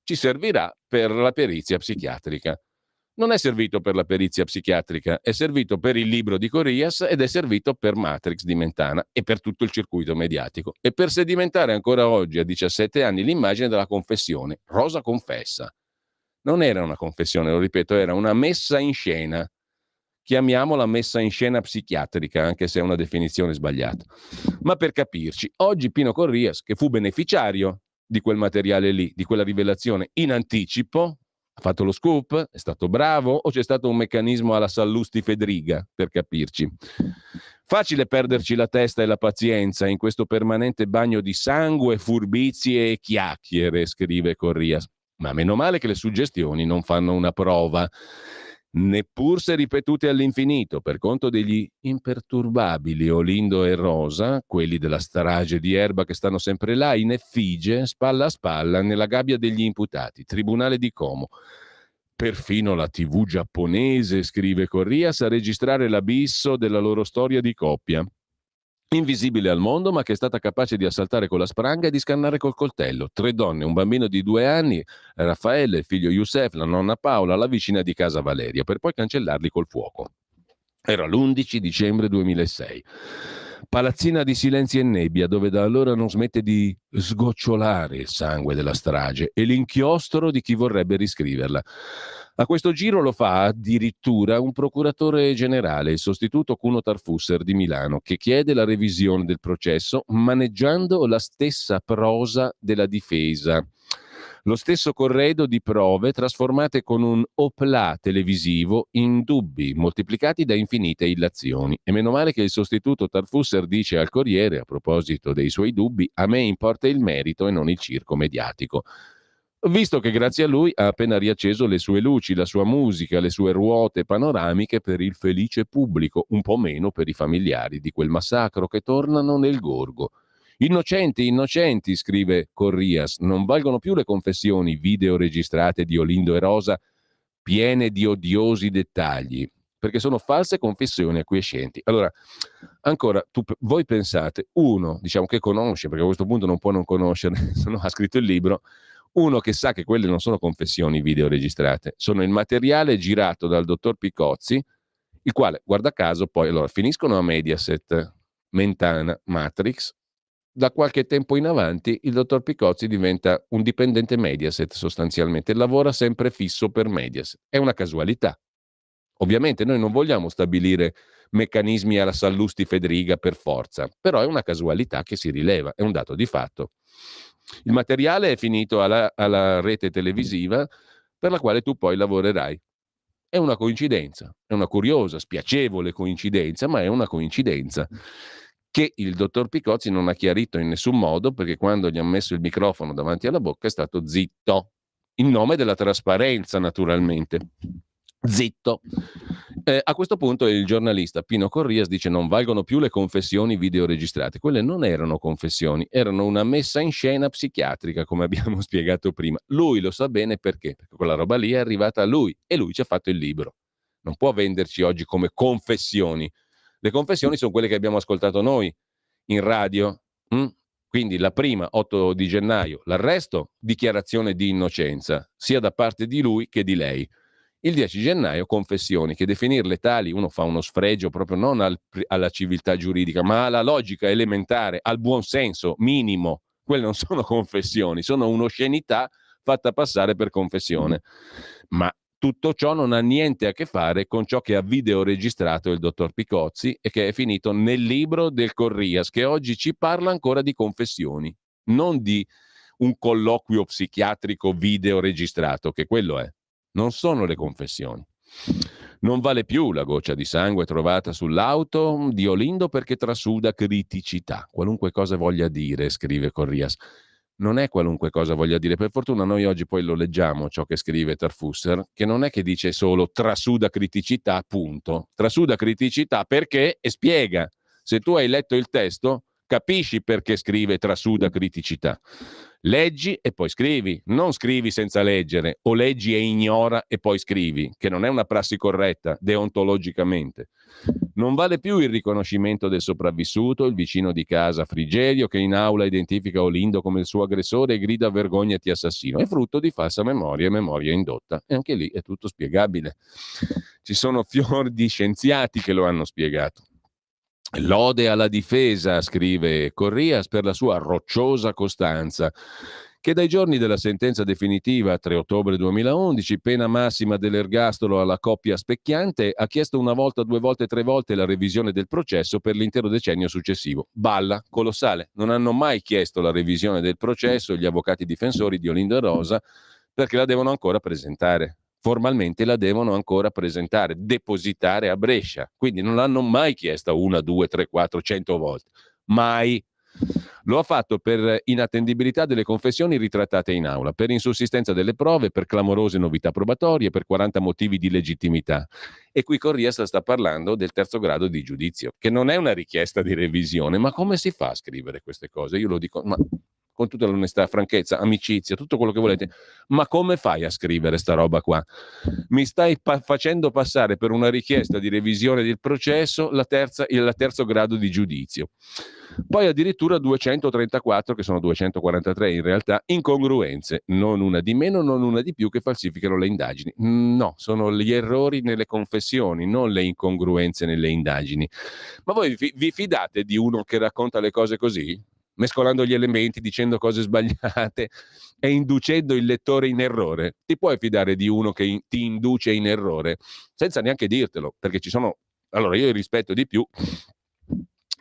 ci servirà per la perizia psichiatrica. Non è servito per la perizia psichiatrica, è servito per il libro di Corrias ed è servito per Matrix di Mentana e per tutto il circuito mediatico. E per sedimentare ancora oggi, a 17 anni, l'immagine della confessione. Rosa confessa. Non era una confessione, lo ripeto, era una messa in scena. Chiamiamola messa in scena psichiatrica, anche se è una definizione sbagliata. Ma per capirci, oggi Pino Corrias, che fu beneficiario di quel materiale lì, di quella rivelazione in anticipo, ha fatto lo scoop? È stato bravo? O c'è stato un meccanismo alla Sallusti Fedriga, per capirci? Facile perderci la testa e la pazienza in questo permanente bagno di sangue, furbizie e chiacchiere, scrive Corrias. Ma meno male che le suggestioni non fanno una prova, neppur se ripetute all'infinito, per conto degli imperturbabili Olindo e Rosa, quelli della strage di Erba che stanno sempre là, in effigie, spalla a spalla, nella gabbia degli imputati, tribunale di Como. Perfino la TV giapponese, scrive Corrias, a registrare l'abisso della loro storia di coppia. Invisibile al mondo, ma che è stata capace di assaltare con la spranga e di scannare col coltello. 3 donne, un bambino di 2 anni, Raffaele, il figlio Youssef, la nonna Paola, la vicina di casa Valeria, per poi cancellarli col fuoco. Era l'11 dicembre 2006. Palazzina di silenzi e nebbia, dove da allora non smette di sgocciolare il sangue della strage e l'inchiostro di chi vorrebbe riscriverla. A questo giro lo fa addirittura un procuratore generale, il sostituto Cuno Tarfusser di Milano, che chiede la revisione del processo maneggiando la stessa prosa della difesa. Lo stesso corredo di prove trasformate con un opla televisivo in dubbi, moltiplicati da infinite illazioni. E meno male che il sostituto Tarfusser dice al Corriere, a proposito dei suoi dubbi, a me importa il merito e non il circo mediatico. Visto che grazie a lui ha appena riacceso le sue luci, la sua musica, le sue ruote panoramiche per il felice pubblico, un po' meno per i familiari di quel massacro che tornano nel gorgo. Innocenti, innocenti, scrive Corrias, non valgono più le confessioni video registrate di Olindo e Rosa, piene di odiosi dettagli, perché sono false confessioni acquiescenti. Allora, ancora, voi pensate, uno, diciamo che conosce, perché a questo punto non può non conoscerne, se no ha scritto il libro, uno che sa che quelle non sono confessioni video registrate, sono il materiale girato dal dottor Picozzi, il quale, guarda caso, poi allora finiscono a Mediaset, Mentana, Matrix. Da qualche tempo in avanti il dottor Picozzi diventa un dipendente Mediaset sostanzialmente, lavora sempre fisso per Mediaset. È una casualità. Ovviamente noi non vogliamo stabilire meccanismi alla Sallusti Fedriga per forza, però è una casualità che si rileva, è un dato di fatto. Il materiale è finito alla rete televisiva per la quale tu poi lavorerai. È una coincidenza, è una curiosa, spiacevole coincidenza, ma è una coincidenza che il dottor Picozzi non ha chiarito in nessun modo, perché quando gli ha messo il microfono davanti alla bocca è stato zitto, in nome della trasparenza naturalmente. Zitto. A questo punto il giornalista Pino Corrias dice non valgono più le confessioni videoregistrate. Quelle non erano confessioni, erano una messa in scena psichiatrica, come abbiamo spiegato prima. Lui lo sa bene perché quella roba lì è arrivata a lui e lui ci ha fatto il libro. Non può venderci oggi come confessioni. Le confessioni sono quelle che abbiamo ascoltato noi in radio. Quindi la prima, 8 di gennaio, l'arresto, dichiarazione di innocenza, sia da parte di lui che di lei. Il 10 gennaio confessioni, che definirle tali uno fa uno sfregio proprio non alla civiltà giuridica, ma alla logica elementare, al buon senso minimo. Quelle non sono confessioni, sono un'oscenità fatta passare per confessione. Ma tutto ciò non ha niente a che fare con ciò che ha videoregistrato il dottor Picozzi e che è finito nel libro del Corrias, che oggi ci parla ancora di confessioni, non di un colloquio psichiatrico videoregistrato, che quello è. Non sono le confessioni. Non vale più la goccia di sangue trovata sull'auto di Olindo perché trasuda criticità. Qualunque cosa voglia dire, scrive Corrias. Non è qualunque cosa voglia dire. Per fortuna noi oggi poi lo leggiamo, ciò che scrive Tarfusser, che non è che dice solo trasuda criticità, punto. Trasuda criticità perché, e spiega. Se tu hai letto il testo, capisci perché scrive trasuda criticità. Leggi e poi scrivi, non scrivi senza leggere, o leggi e ignora e poi scrivi, che non è una prassi corretta deontologicamente. Non vale più il riconoscimento del sopravvissuto, il vicino di casa Frigerio che in aula identifica Olindo come il suo aggressore e grida vergognati assassino. È frutto di falsa memoria e memoria indotta. E anche lì è tutto spiegabile. Ci sono fior di scienziati che lo hanno spiegato. Lode alla difesa, scrive Corrias, per la sua rocciosa costanza, che dai giorni della sentenza definitiva 3 ottobre 2011, pena massima dell'ergastolo alla coppia specchiante, ha chiesto una volta, 2 volte, 3 volte la revisione del processo per l'intero decennio successivo. Balla, colossale. Non hanno mai chiesto la revisione del processo gli avvocati difensori di Olindo e Rosa perché la devono ancora presentare. Formalmente la devono ancora presentare, depositare a Brescia. Quindi non l'hanno mai chiesta 1, 2, 3, 4, 100 volte. Mai. Lo ha fatto per inattendibilità delle confessioni ritrattate in aula, per insussistenza delle prove, per clamorose novità probatorie, per 40 motivi di legittimità. E qui Corrias sta parlando del terzo grado di giudizio, che non è una richiesta di revisione, ma come si fa a scrivere queste cose? Io lo dico, ma con tutta l'onestà, franchezza, amicizia, tutto quello che volete, ma come fai a scrivere sta roba qua? Mi stai facendo passare per una richiesta di revisione del processo il terzo grado di giudizio. Poi addirittura 234, che sono 243 in realtà, incongruenze, non una di meno, non una di più, che falsificano le indagini. No, sono gli errori nelle confessioni, non le incongruenze nelle indagini. Ma voi vi fidate di uno che racconta le cose così? Mescolando gli elementi, dicendo cose sbagliate e inducendo il lettore in errore? Ti puoi fidare di uno che ti induce in errore senza neanche dirtelo? Perché ci sono... Allora io rispetto di più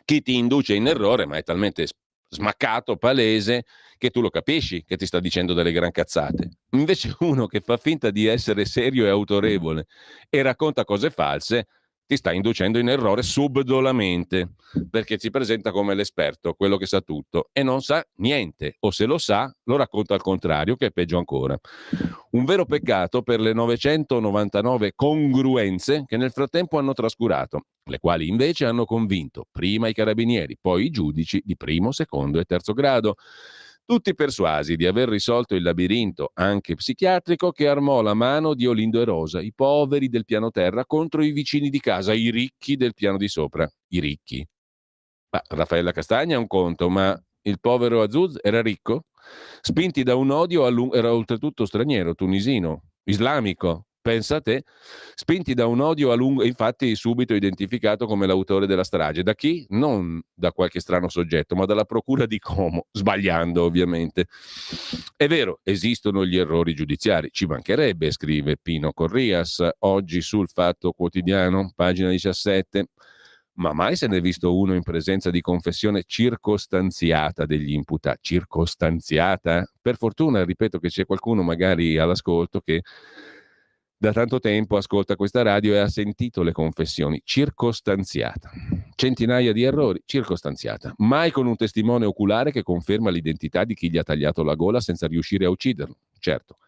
chi ti induce in errore, ma è talmente smaccato, palese, che tu lo capisci che ti sta dicendo delle gran cazzate. Invece uno che fa finta di essere serio e autorevole e racconta cose false ti sta inducendo in errore subdolamente, perché si presenta come l'esperto, quello che sa tutto, e non sa niente, o se lo sa, lo racconta al contrario, che è peggio ancora. Un vero peccato per le 999 congruenze che nel frattempo hanno trascurato, le quali invece hanno convinto prima i carabinieri, poi i giudici di primo, secondo e terzo grado, tutti persuasi di aver risolto il labirinto, anche psichiatrico, che armò la mano di Olindo e Rosa, i poveri del piano terra, contro i vicini di casa, i ricchi del piano di sopra. I ricchi. Ma Raffaella Castagna è un conto, ma il povero Azuz era ricco? Spinti da un odio, era oltretutto straniero, tunisino, islamico. Pensa a te, spinti da un odio a lungo, infatti subito identificato come l'autore della strage. Da chi? Non da qualche strano soggetto, ma dalla procura di Como, sbagliando ovviamente. È vero, esistono gli errori giudiziari, ci mancherebbe, scrive Pino Corrias, oggi sul Fatto Quotidiano, pagina 17. Ma mai se ne è visto uno in presenza di confessione circostanziata degli imputati? Circostanziata? Per fortuna, ripeto, che c'è qualcuno magari all'ascolto che da tanto tempo ascolta questa radio e ha sentito le confessioni. Circostanziata. Centinaia di errori, circostanziata. Mai con un testimone oculare che conferma l'identità di chi gli ha tagliato la gola senza riuscire a ucciderlo. Certo.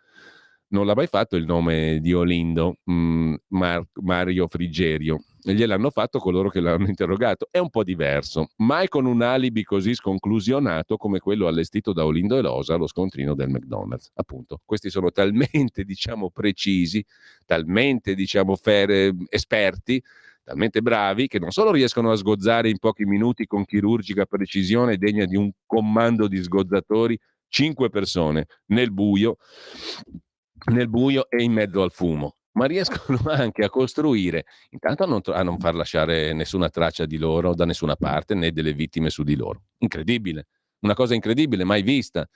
Non l'ha mai fatto il nome di Olindo, Mario Frigerio. Gliel'hanno fatto coloro che l'hanno interrogato. È un po' diverso. Mai con un alibi così sconclusionato come quello allestito da Olindo e Rosa allo scontrino del McDonald's. Appunto, questi sono talmente, precisi, talmente, esperti, talmente bravi che non solo riescono a sgozzare in pochi minuti con chirurgica precisione degna di un comando di sgozzatori 5 persone nel buio e in mezzo al fumo, ma riescono anche a costruire, intanto a non far lasciare nessuna traccia di loro da nessuna parte, né delle vittime su di loro. Incredibile, una cosa incredibile, mai vista.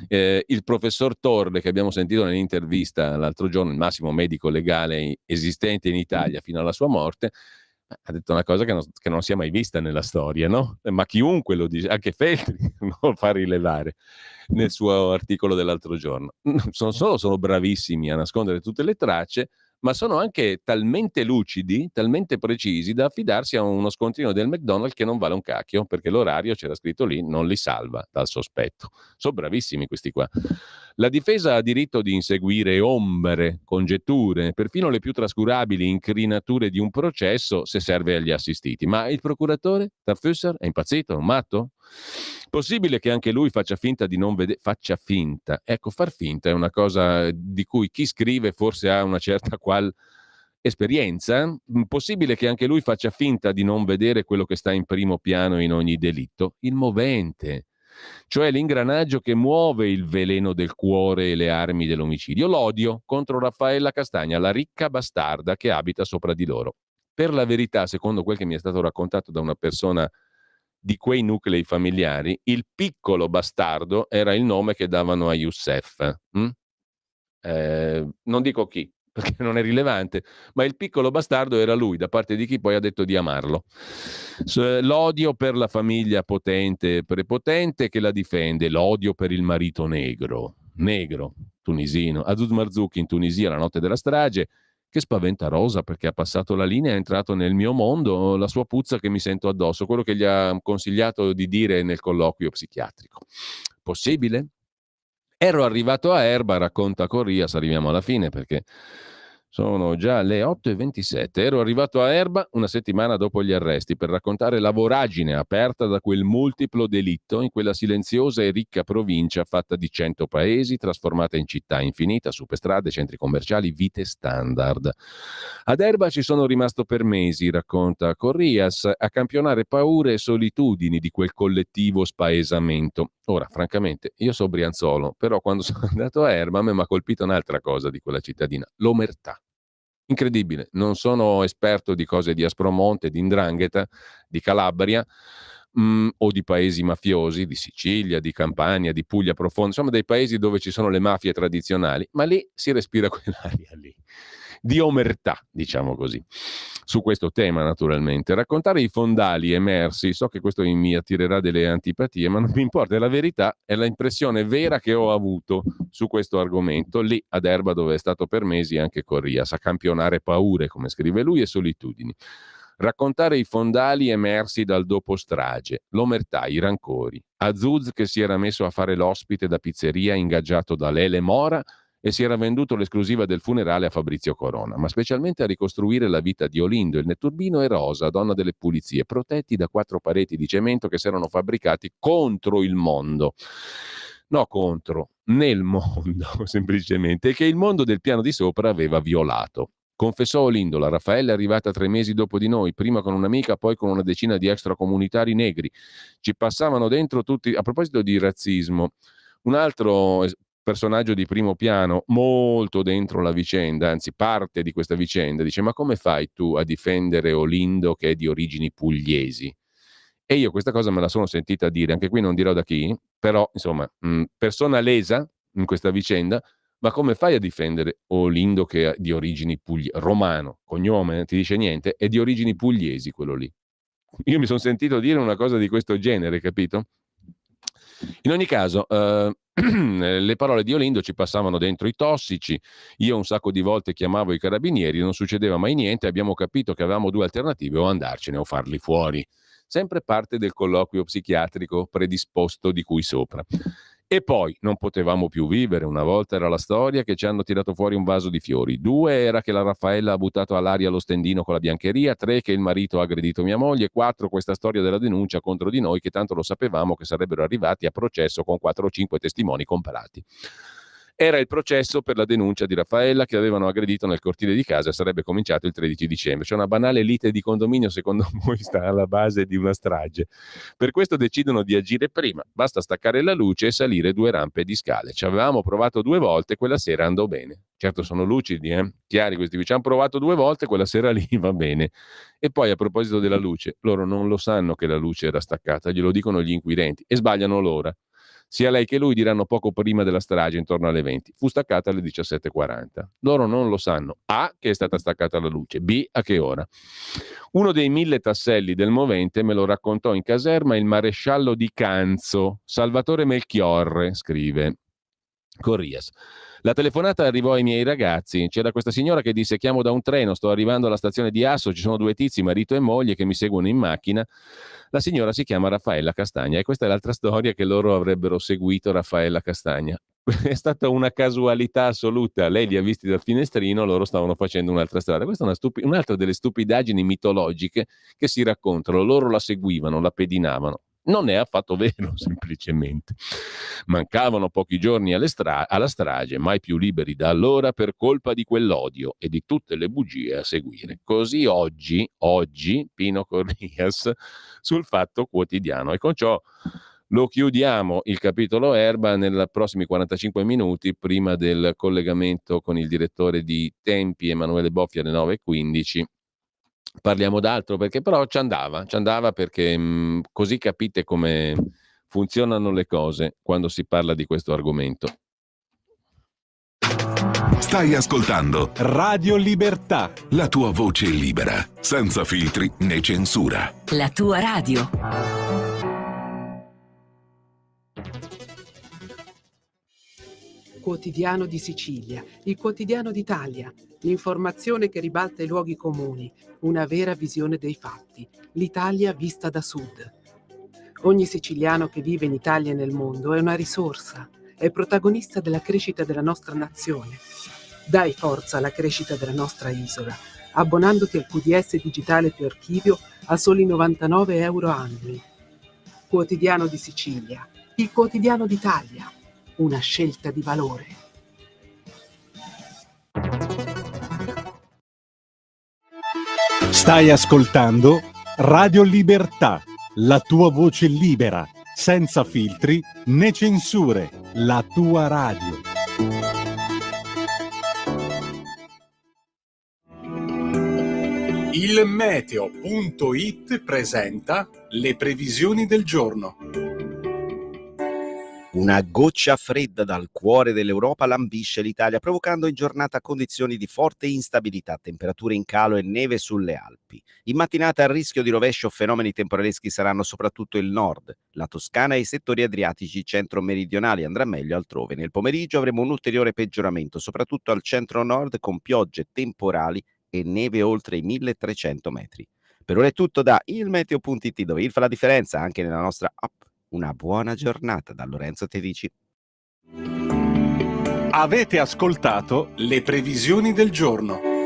Il professor Torre, che abbiamo sentito nell'intervista l'altro giorno, il massimo medico legale esistente in Italia fino alla sua morte, ha detto una cosa che non si è mai vista nella storia, no? Ma chiunque lo dice, anche Feltri lo fa rilevare nel suo articolo dell'altro giorno. Non solo sono bravissimi a nascondere tutte le tracce, ma sono anche talmente lucidi, talmente precisi da affidarsi a uno scontrino del McDonald's che non vale un cacchio, perché l'orario, c'era scritto lì, non li salva dal sospetto. Sono bravissimi questi qua. La difesa ha diritto di inseguire ombre, congetture, perfino le più trascurabili incrinature di un processo se serve agli assistiti. Ma il procuratore, Tarfusser, è impazzito? È un matto? Possibile che anche lui faccia finta di non vedere? Faccia finta. Ecco, far finta è una cosa di cui chi scrive forse ha una certa qual esperienza. Possibile che anche lui faccia finta di non vedere quello che sta in primo piano in ogni delitto? Il movente, cioè l'ingranaggio che muove il veleno del cuore e le armi dell'omicidio. L'odio contro Raffaella Castagna, la ricca bastarda che abita sopra di loro. Per la verità, secondo quel che mi è stato raccontato da una persona di quei nuclei familiari, il piccolo bastardo era il nome che davano a Youssef. Non dico chi, perché non è rilevante, ma il piccolo bastardo era lui, da parte di chi poi ha detto di amarlo. L'odio per la famiglia potente e prepotente che la difende, l'odio per il marito negro, tunisino, Azouz Marzouki in Tunisia la notte della strage, che spaventa Rosa perché ha passato la linea, è entrato nel mio mondo, la sua puzza che mi sento addosso, quello che gli ha consigliato di dire nel colloquio psichiatrico. Possibile? Ero arrivato a Erba, racconta Corrias, arriviamo alla fine perché sono già le 8:27. Ero arrivato a Erba una settimana dopo gli arresti per raccontare la voragine aperta da quel multiplo delitto in quella silenziosa e ricca provincia fatta di 100 paesi, trasformata in città infinita, superstrade, centri commerciali, vite standard. Ad Erba ci sono rimasto per mesi, racconta Corrias, a campionare paure e solitudini di quel collettivo spaesamento. Ora, francamente, io so Brianzolo, però quando sono andato a Erba a me mi ha colpito un'altra cosa di quella cittadina, l'omertà. Incredibile, non sono esperto di cose di Aspromonte, di 'Ndrangheta, di Calabria o di paesi mafiosi, di Sicilia, di Campania, di Puglia profonda, insomma dei paesi dove ci sono le mafie tradizionali, ma lì si respira quell'aria lì, di omertà, diciamo così. Su questo tema, naturalmente. Raccontare i fondali emersi, so che questo mi attirerà delle antipatie, ma non mi importa, è la verità, è l'impressione vera che ho avuto su questo argomento, lì ad Erba dove è stato per mesi anche Corrias, a campionare paure, come scrive lui, e solitudini. Raccontare i fondali emersi dal dopo strage, l'omertà, i rancori. Azuz che si era messo a fare l'ospite da pizzeria ingaggiato da Lele Mora e si era venduto l'esclusiva del funerale a Fabrizio Corona, ma specialmente a ricostruire la vita di Olindo, il netturbino e Rosa, donna delle pulizie, protetti da 4 pareti di cemento che si erano fabbricati contro il mondo. No, contro, nel mondo, semplicemente, e che il mondo del piano di sopra aveva violato. Confessò Olindo, la Raffaella è arrivata 3 mesi dopo di noi, prima con un'amica, poi con una decina di extracomunitari negri. Ci passavano dentro tutti. A proposito di razzismo, un altro personaggio di primo piano, molto dentro la vicenda, anzi parte di questa vicenda, dice: ma come fai tu a difendere Olindo che è di origini pugliesi? E io questa cosa me la sono sentita dire, anche qui non dirò da chi, però insomma, persona lesa in questa vicenda, ma come fai a difendere Olindo che è di origini pugliesi, romano, cognome, ti dice niente, è di origini pugliesi quello lì. Io mi sono sentito dire una cosa di questo genere, capito? In ogni caso, le parole di Olindo ci passavano dentro i tossici, io un sacco di volte chiamavo i carabinieri, non succedeva mai niente, abbiamo capito che avevamo 2 alternative, o andarcene o farli fuori. Sempre parte del colloquio psichiatrico predisposto di cui sopra. E poi non potevamo più vivere, una volta era la storia che ci hanno tirato fuori un vaso di fiori, 2 era che la Raffaella ha buttato all'aria lo stendino con la biancheria, 3 che il marito ha aggredito mia moglie, 4 questa storia della denuncia contro di noi che tanto lo sapevamo che sarebbero arrivati a processo con 4 o 5 testimoni comparati. Era il processo per la denuncia di Raffaella che avevano aggredito nel cortile di casa, sarebbe cominciato il 13 dicembre. C'è una banale lite di condominio, secondo voi sta alla base di una strage. Per questo decidono di agire prima, basta staccare la luce e salire 2 rampe di scale. Ci avevamo provato 2 volte, quella sera andò bene. Certo sono lucidi, chiari questi qui. Ci hanno provato 2 volte, quella sera lì va bene. E poi a proposito della luce, loro non lo sanno che la luce era staccata, glielo dicono gli inquirenti e sbagliano l'ora. Sia lei che lui diranno poco prima della strage, intorno alle 20. Fu staccata alle 17:40. Loro non lo sanno. A, che è stata staccata la luce. B, a che ora. Uno dei 1000 tasselli del movente me lo raccontò in caserma il maresciallo di Canzo, Salvatore Melchiorre, scrive Corrias. La telefonata arrivò ai miei ragazzi. C'era questa signora che disse: chiamo da un treno, sto arrivando alla stazione di Asso, ci sono 2 tizi, marito e moglie, che mi seguono in macchina. La signora si chiama Raffaella Castagna e questa è l'altra storia, che loro avrebbero seguito Raffaella Castagna. È stata una casualità assoluta. Lei li ha visti dal finestrino, loro stavano facendo un'altra strada. Questa è un'altra delle stupidaggini mitologiche che si raccontano. Loro la seguivano, la pedinavano. Non è affatto vero, semplicemente. Mancavano pochi giorni alla strage, mai più liberi da allora per colpa di quell'odio e di tutte le bugie a seguire. Così oggi, Pino Corrias sul Fatto Quotidiano. E con ciò lo chiudiamo il capitolo Erba nei prossimi 45 minuti, prima del collegamento con il direttore di Tempi, Emanuele Boffi, alle 9:15. Parliamo d'altro, perché però ci andava perché così capite come funzionano le cose quando si parla di questo argomento. Stai ascoltando Radio Libertà, la tua voce libera, senza filtri né censura. La tua radio. Quotidiano di Sicilia, il quotidiano d'Italia, l'informazione che ribalta i luoghi comuni, una vera visione dei fatti, l'Italia vista da sud. Ogni siciliano che vive in Italia e nel mondo è una risorsa, è protagonista della crescita della nostra nazione. Dai forza alla crescita della nostra isola, abbonandoti al QDS digitale più archivio a soli 99 euro annui. Quotidiano di Sicilia, il quotidiano d'Italia. Una scelta di valore. stai ascoltando Radio Libertà, la tua voce libera, senza filtri né censure, la tua radio. Il meteo.it presenta le previsioni del giorno. Una goccia fredda dal cuore dell'Europa lambisce l'Italia, provocando in giornata condizioni di forte instabilità, temperature in calo e neve sulle Alpi. In mattinata a rischio di rovescio fenomeni temporaleschi saranno soprattutto il nord, la Toscana e i settori adriatici centro-meridionali, andrà meglio altrove. Nel pomeriggio avremo un ulteriore peggioramento, soprattutto al centro-nord, con piogge temporali e neve oltre i 1300 metri. Per ora è tutto da ilmeteo.it, dove il fa la differenza anche nella nostra app. Una buona giornata da Lorenzo Tedici. Avete ascoltato le previsioni del giorno.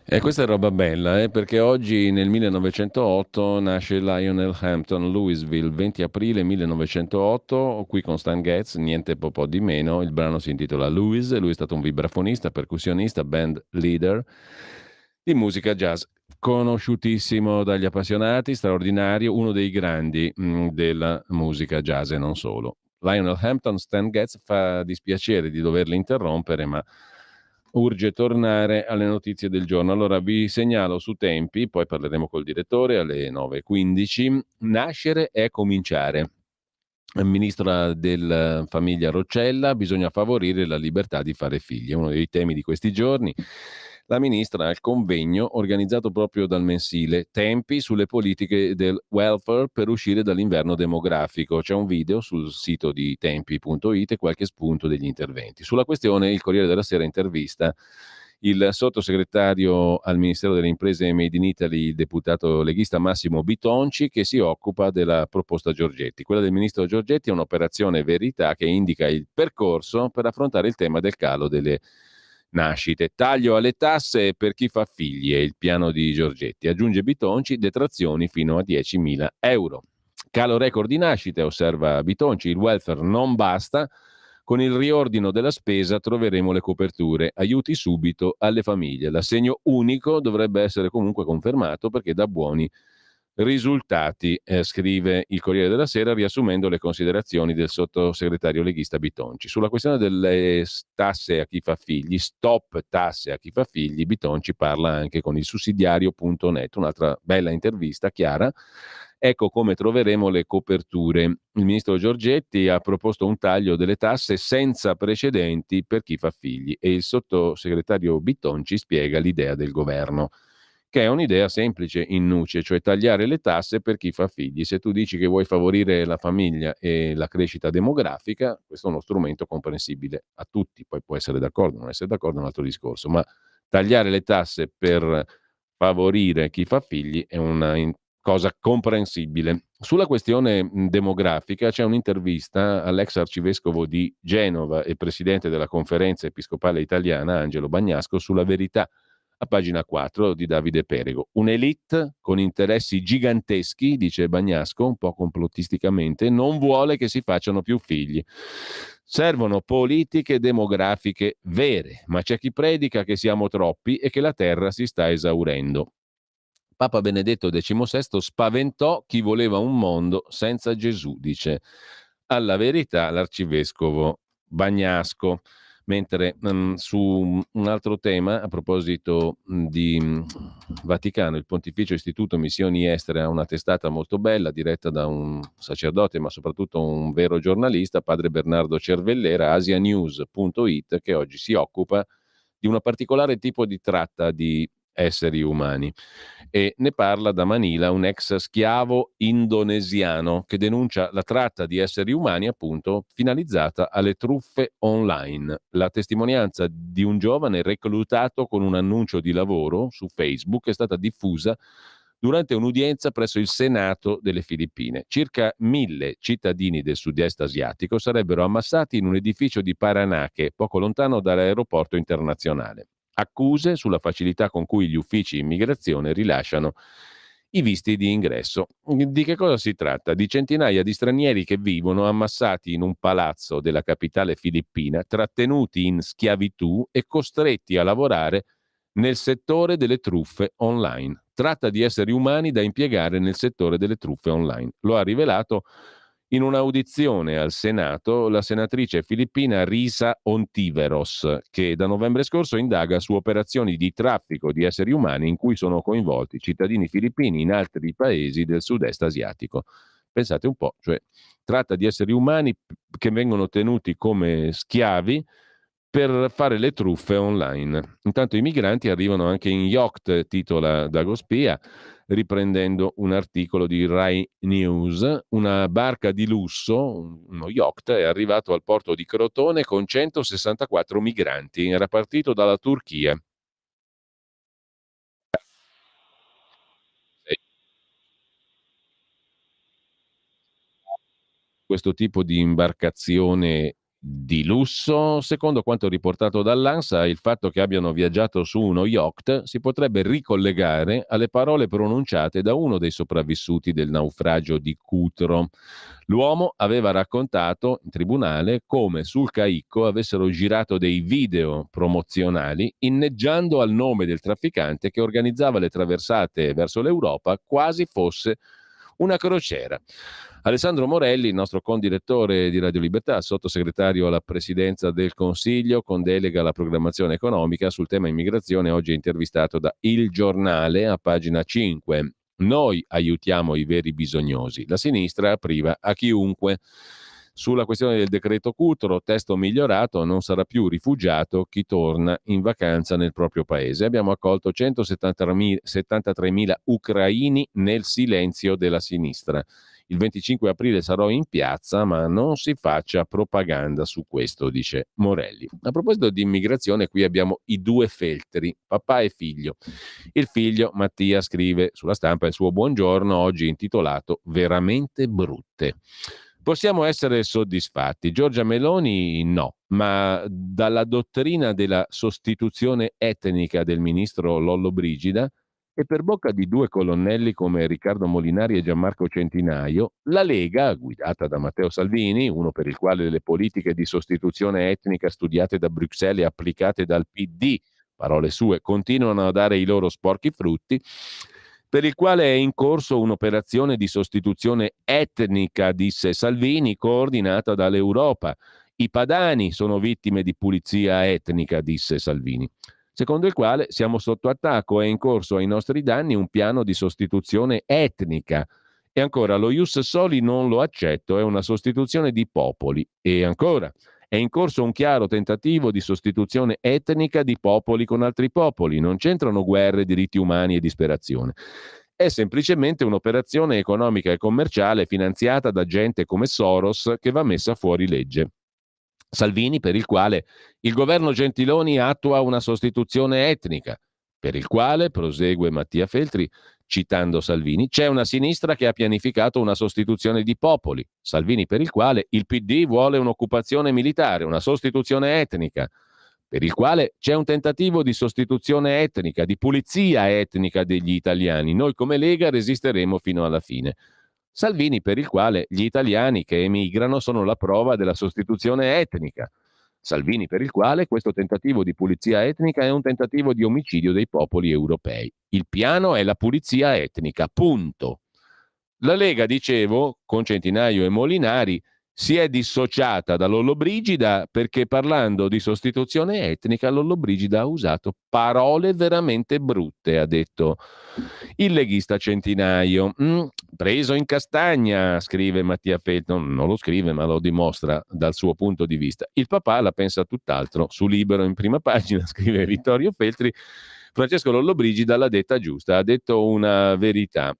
E questa è roba bella, perché oggi nel 1908 nasce Lionel Hampton, Louisville, 20 aprile 1908, qui con Stan Getz, niente po' di meno. Il brano si intitola Louis, lui è stato un vibrafonista, percussionista, band leader, di musica jazz. Conosciutissimo dagli appassionati, straordinario, uno dei grandi della musica jazz e non solo. Lionel Hampton, Stan Getz, fa dispiacere di doverli interrompere, ma urge tornare alle notizie del giorno. Allora vi segnalo su Tempi, poi parleremo col direttore alle 9:15. Nascere è cominciare. Ministra della famiglia Roccella, bisogna favorire la libertà di fare figli. È uno dei temi di questi giorni. La ministra al convegno organizzato proprio dal mensile Tempi sulle politiche del welfare per uscire dall'inverno demografico. C'è un video sul sito di tempi.it e qualche spunto degli interventi. Sulla questione il Corriere della Sera intervista il sottosegretario al Ministero delle Imprese e Made in Italy, il deputato leghista Massimo Bitonci, che si occupa della proposta Giorgetti. Quella del ministro Giorgetti è un'operazione verità che indica il percorso per affrontare il tema del calo delle nascite. Taglio alle tasse per chi fa figli è il piano di Giorgetti. Aggiunge Bitonci, detrazioni fino a 10.000 euro. Calo record di nascite, osserva Bitonci, il welfare non basta. Con il riordino della spesa troveremo le coperture, aiuti subito alle famiglie. L'assegno unico dovrebbe essere comunque confermato perché dà buoni risultati, scrive il Corriere della Sera riassumendo le considerazioni del sottosegretario leghista Bitonci. Sulla questione delle tasse a chi fa figli, stop tasse a chi fa figli, Bitonci parla anche con il sussidiario.net, un'altra bella intervista chiara. Ecco come troveremo le coperture. Il ministro Giorgetti ha proposto un taglio delle tasse senza precedenti per chi fa figli e il sottosegretario Bitonci spiega l'idea del governo, che è un'idea semplice in nuce, cioè tagliare le tasse per chi fa figli. Se tu dici che vuoi favorire la famiglia e la crescita demografica, questo è uno strumento comprensibile a tutti, poi può essere d'accordo, non essere d'accordo è un altro discorso, ma tagliare le tasse per favorire chi fa figli è una cosa comprensibile. Sulla questione demografica c'è un'intervista all'ex arcivescovo di Genova e presidente della Conferenza Episcopale Italiana, Angelo Bagnasco, sulla Verità, a pagina 4 di Davide Perego. Un'elite con interessi giganteschi, dice Bagnasco, un po' complottisticamente, non vuole che si facciano più figli. Servono politiche demografiche vere, ma c'è chi predica che siamo troppi e che la terra si sta esaurendo. Papa Benedetto XVI spaventò chi voleva un mondo senza Gesù, dice alla Verità l'arcivescovo Bagnasco. Mentre su un altro tema, a proposito di Vaticano, il Pontificio Istituto Missioni Estere ha una testata molto bella, diretta da un sacerdote, ma soprattutto un vero giornalista, padre Bernardo Cervellera, asianews.it, che oggi si occupa di un particolare tipo di tratta di esseri umani. E ne parla da Manila un ex schiavo indonesiano che denuncia la tratta di esseri umani, appunto, finalizzata alle truffe online. La testimonianza di un giovane reclutato con un annuncio di lavoro su Facebook è stata diffusa durante un'udienza presso il Senato delle Filippine. Circa 1.000 cittadini del sud-est asiatico sarebbero ammassati in un edificio di Paranaque, poco lontano dall'aeroporto internazionale. Accuse sulla facilità con cui gli uffici immigrazione rilasciano i visti di ingresso. Di che cosa si tratta? Di centinaia di stranieri che vivono ammassati in un palazzo della capitale filippina, trattenuti in schiavitù e costretti a lavorare nel settore delle truffe online. Tratta di esseri umani da impiegare nel settore delle truffe online. Lo ha rivelato in un'audizione al Senato la senatrice filippina Risa Ontiveros, che da novembre scorso indaga su operazioni di traffico di esseri umani in cui sono coinvolti cittadini filippini in altri paesi del sud-est asiatico. Pensate un po', cioè tratta di esseri umani che vengono tenuti come schiavi per fare le truffe online. Intanto i migranti arrivano anche in yacht, titola Dagospia, riprendendo un articolo di Rai News. Una barca di lusso, uno yacht, è arrivato al porto di Crotone con 164 migranti. Era partito dalla Turchia. Questo tipo di imbarcazione di lusso. Secondo quanto riportato dall'ANSA, il fatto che abbiano viaggiato su uno yacht si potrebbe ricollegare alle parole pronunciate da uno dei sopravvissuti del naufragio di Cutro. L'uomo aveva raccontato in tribunale come sul caicco avessero girato dei video promozionali inneggiando al nome del trafficante che organizzava le traversate verso l'Europa quasi fosse una crociera. Alessandro Morelli, il nostro condirettore di Radio Libertà, sottosegretario alla Presidenza del Consiglio con delega alla programmazione economica sul tema immigrazione, oggi è intervistato da Il Giornale a pagina 5. Noi aiutiamo i veri bisognosi, la sinistra priva a chiunque. Sulla questione del decreto Cutro, testo migliorato, non sarà più rifugiato chi torna in vacanza nel proprio paese. Abbiamo accolto 173.000 ucraini nel silenzio della sinistra. Il 25 aprile sarò in piazza, ma non si faccia propaganda su questo, dice Morelli. A proposito di immigrazione, qui abbiamo i due Feltri, papà e figlio. Il figlio, Mattia, scrive sulla Stampa il suo buongiorno, oggi intitolato Veramente brutte. Possiamo essere soddisfatti. Giorgia Meloni no, ma dalla dottrina della sostituzione etnica del ministro Lollobrigida e per bocca di due colonnelli come Riccardo Molinari e Gianmarco Centinaio, la Lega, guidata da Matteo Salvini, uno per il quale le politiche di sostituzione etnica studiate da Bruxelles e applicate dal PD, parole sue, continuano a dare i loro sporchi frutti, per il quale è in corso un'operazione di sostituzione etnica, disse Salvini, coordinata dall'Europa. I padani sono vittime di pulizia etnica, disse Salvini. Secondo il quale siamo sotto attacco, è in corso ai nostri danni un piano di sostituzione etnica. E ancora, lo ius soli non lo accetto, è una sostituzione di popoli. E ancora, è in corso un chiaro tentativo di sostituzione etnica di popoli con altri popoli. Non c'entrano guerre, diritti umani e disperazione. È semplicemente un'operazione economica e commerciale finanziata da gente come Soros che va messa fuori legge. Salvini, per il quale il governo Gentiloni attua una sostituzione etnica, per il quale, prosegue Mattia Feltri, citando Salvini, c'è una sinistra che ha pianificato una sostituzione di popoli. Salvini, per il quale il PD vuole un'occupazione militare, una sostituzione etnica, per il quale c'è un tentativo di sostituzione etnica, di pulizia etnica degli italiani. Noi come Lega resisteremo fino alla fine. Salvini, per il quale gli italiani che emigrano sono la prova della sostituzione etnica. Salvini, per il quale questo tentativo di pulizia etnica è un tentativo di omicidio dei popoli europei. Il piano è la pulizia etnica, punto. La Lega, dicevo, con Centinaio e Molinari, si è dissociata da Lollobrigida perché parlando di sostituzione etnica Lollobrigida ha usato parole veramente brutte, ha detto il leghista Centinaio. Preso in castagna, scrive Mattia Feltri, non lo scrive ma lo dimostra dal suo punto di vista. Il papà la pensa tutt'altro, su Libero in prima pagina, scrive Vittorio Feltri, Francesco Lollobrigida l'ha detta giusta, ha detto una verità,